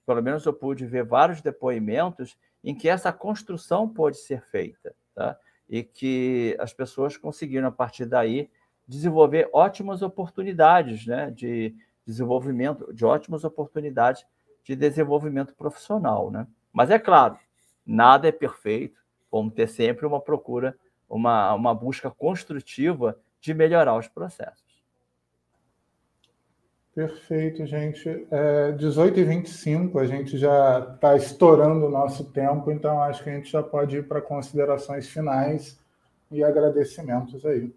pelo menos eu pude ver vários depoimentos em que essa construção pode ser feita, tá? E que as pessoas conseguiram, a partir daí, desenvolver ótimas oportunidades, né, de desenvolvimento, de ótimas oportunidades de desenvolvimento profissional, né? Mas é claro, nada é perfeito, vamos ter sempre uma procura, uma busca construtiva de melhorar os processos. Perfeito, gente. 18h25, a gente já está estourando o nosso tempo, então acho que a gente já pode ir para considerações finais e agradecimentos aí.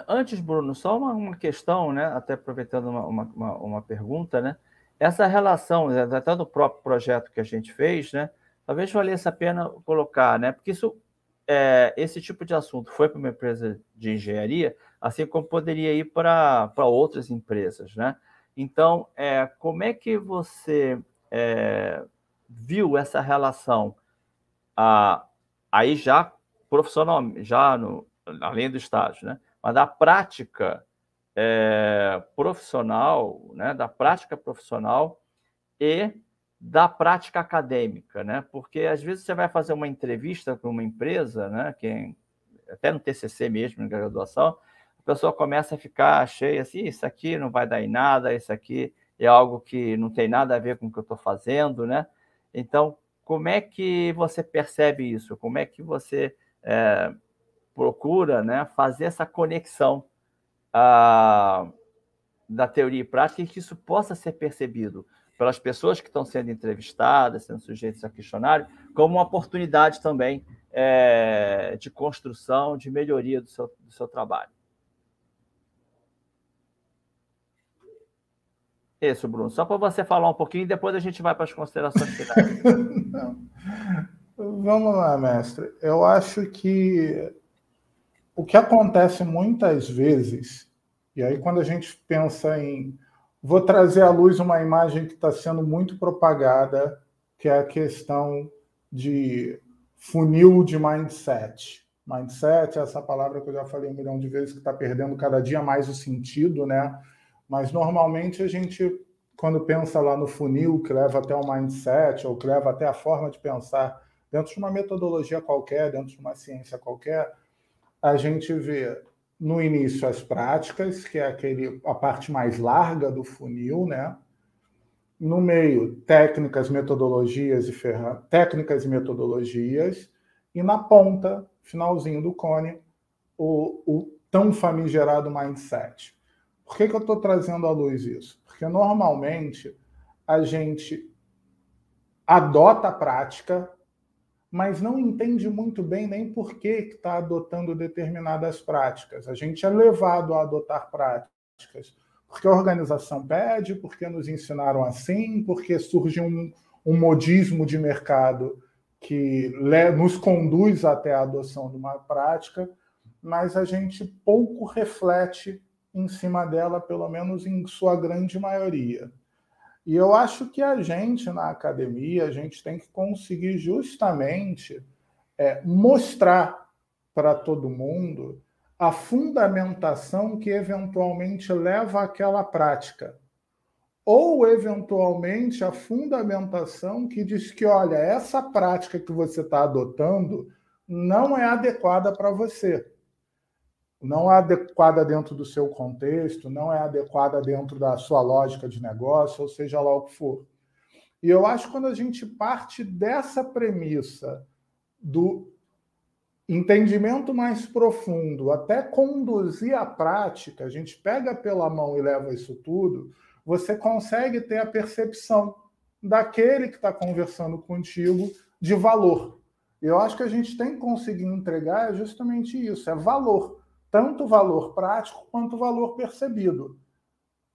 Antes, Bruno, só uma questão, né? Até aproveitando uma pergunta, né? Essa relação, até do próprio projeto que a gente fez, né? Talvez valesse a pena colocar, né? Porque esse tipo de assunto foi para uma empresa de engenharia, assim como poderia ir para outras empresas, né? Então, como é que você viu essa relação aí já profissional, já além do estágio, né? Mas da prática profissional, né? Da prática profissional e da prática acadêmica, né? Porque às vezes você vai fazer uma entrevista para uma empresa, né? Até no TCC mesmo, na graduação, a pessoa começa a ficar cheia assim, isso aqui não vai dar em nada, isso aqui é algo que não tem nada a ver com o que eu estou fazendo, né? Então, como é que você percebe isso? Como é que você procura, né, fazer essa conexão da teoria e prática e que isso possa ser percebido pelas pessoas que estão sendo entrevistadas, sendo sujeitas a questionário, como uma oportunidade também de construção, de melhoria do seu trabalho. Isso, Bruno. Só para você falar um pouquinho e depois a gente vai para as considerações finais. Vamos lá, mestre. Eu acho que o que acontece muitas vezes, e aí quando a gente pensa em... Vou trazer à luz uma imagem que está sendo muito propagada, que é a questão de funil de mindset. Mindset é essa palavra que eu já falei 1 milhão de vezes, que está perdendo cada dia mais o sentido, né? Mas normalmente a gente, quando pensa lá no funil, que leva até o mindset, ou que leva até a forma de pensar dentro de uma metodologia qualquer, dentro de uma ciência qualquer, a gente vê no início as práticas, que é a parte mais larga do funil, né? No meio, técnicas, metodologias, e na ponta, finalzinho do cone, o tão famigerado mindset. Por que eu estou trazendo à luz isso? Porque normalmente a gente adota a prática, mas não entende muito bem nem por que está adotando determinadas práticas. A gente é levado a adotar práticas porque a organização pede, porque nos ensinaram assim, porque surge um modismo de mercado que nos conduz até a adoção de uma prática, mas a gente pouco reflete em cima dela, pelo menos em sua grande maioria. E eu acho que a gente, na academia, a gente tem que conseguir justamente mostrar para todo mundo a fundamentação que eventualmente leva àquela prática. Ou, eventualmente, a fundamentação que diz que, olha, essa prática que você está adotando não é adequada para você. Não é adequada dentro do seu contexto, não é adequada dentro da sua lógica de negócio, ou seja lá o que for. E eu acho que quando a gente parte dessa premissa do entendimento mais profundo até conduzir a prática, a gente pega pela mão e leva isso tudo, você consegue ter a percepção daquele que está conversando contigo de valor. E eu acho que a gente tem que conseguir entregar justamente isso, é valor. Tanto valor prático quanto valor percebido.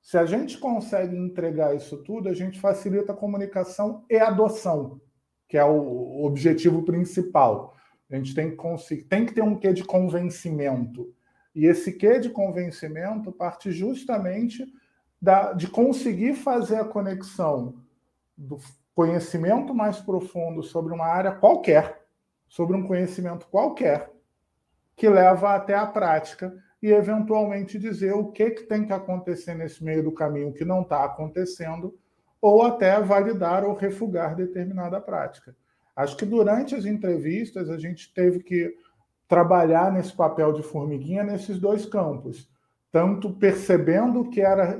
Se a gente consegue entregar isso tudo, a gente facilita a comunicação e a adoção, que é o objetivo principal. A gente tem que ter um quê de convencimento. E esse quê de convencimento parte justamente de conseguir fazer a conexão do conhecimento mais profundo sobre uma área qualquer, sobre um conhecimento qualquer, que leva até a prática e, eventualmente, dizer o que tem que acontecer nesse meio do caminho que não está acontecendo, ou até validar ou refugar determinada prática. Acho que durante as entrevistas a gente teve que trabalhar nesse papel de formiguinha nesses dois campos, tanto percebendo o que era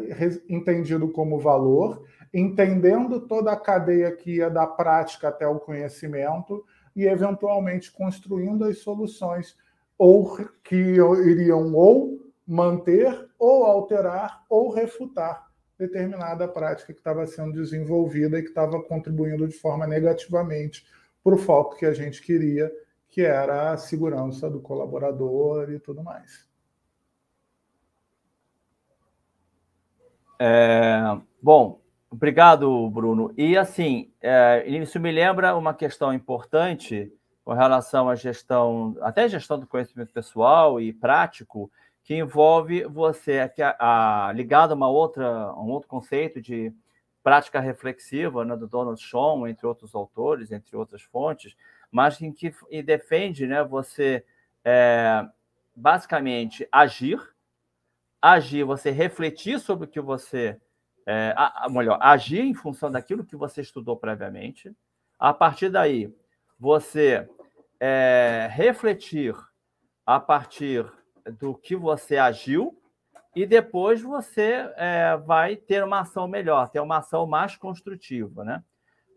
entendido como valor, entendendo toda a cadeia que ia da prática até o conhecimento e, eventualmente, construindo as soluções ou que iriam ou manter ou alterar ou refutar determinada prática que estava sendo desenvolvida e que estava contribuindo de forma negativamente para o foco que a gente queria, que era a segurança do colaborador e tudo mais. Bom, obrigado, Bruno. E, assim, isso me lembra uma questão importante com relação à gestão, até gestão do conhecimento pessoal e prático, que envolve você, ligado a um outro conceito de prática reflexiva, né, do Donald Schoen, entre outros autores, entre outras fontes, mas em que defende, né, você basicamente agir, você refletir sobre o que você... melhor, agir em função daquilo que você estudou previamente. A partir daí, você refletir a partir do que você agiu e depois você vai ter uma ação melhor, ter uma ação mais construtiva, né?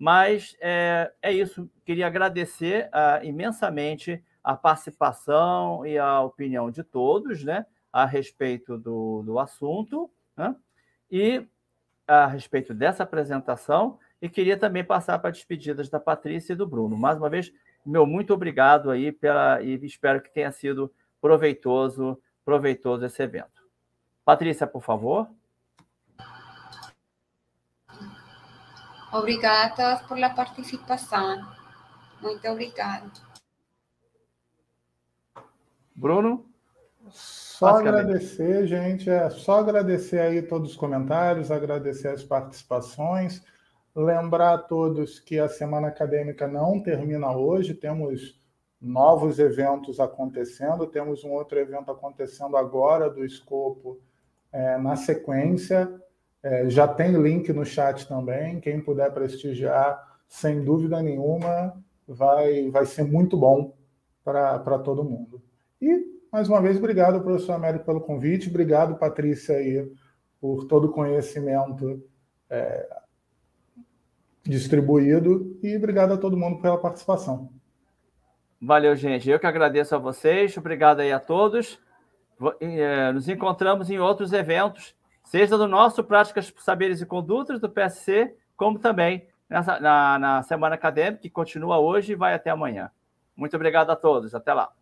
Mas é isso. Queria agradecer imensamente a participação e a opinião de todos, né, a respeito do assunto, né, e a respeito dessa apresentação, e queria também passar para despedidas da Patrícia e do Bruno. Mais uma vez, meu muito obrigado aí e espero que tenha sido proveitoso esse evento. Patrícia, por favor. Obrigada a todos por la participação. Muito obrigada. Bruno? Só agradecer, gente. Só agradecer aí todos os comentários, agradecer as participações. Lembrar a todos que a Semana Acadêmica não termina hoje, temos novos eventos acontecendo, temos um outro evento acontecendo agora do escopo na sequência. Já tem link no chat também, quem puder prestigiar, sem dúvida nenhuma, vai ser muito bom para todo mundo. E, mais uma vez, obrigado, professor Américo, pelo convite, obrigado, Patrícia, aí, por todo o conhecimento distribuído, e obrigado a todo mundo pela participação. Valeu, gente. Eu que agradeço a vocês, obrigado aí a todos. Nos encontramos em outros eventos, seja do nosso Práticas, Saberes e Condutas, do PSC, como também na Semana Acadêmica, que continua hoje e vai até amanhã. Muito obrigado a todos. Até lá.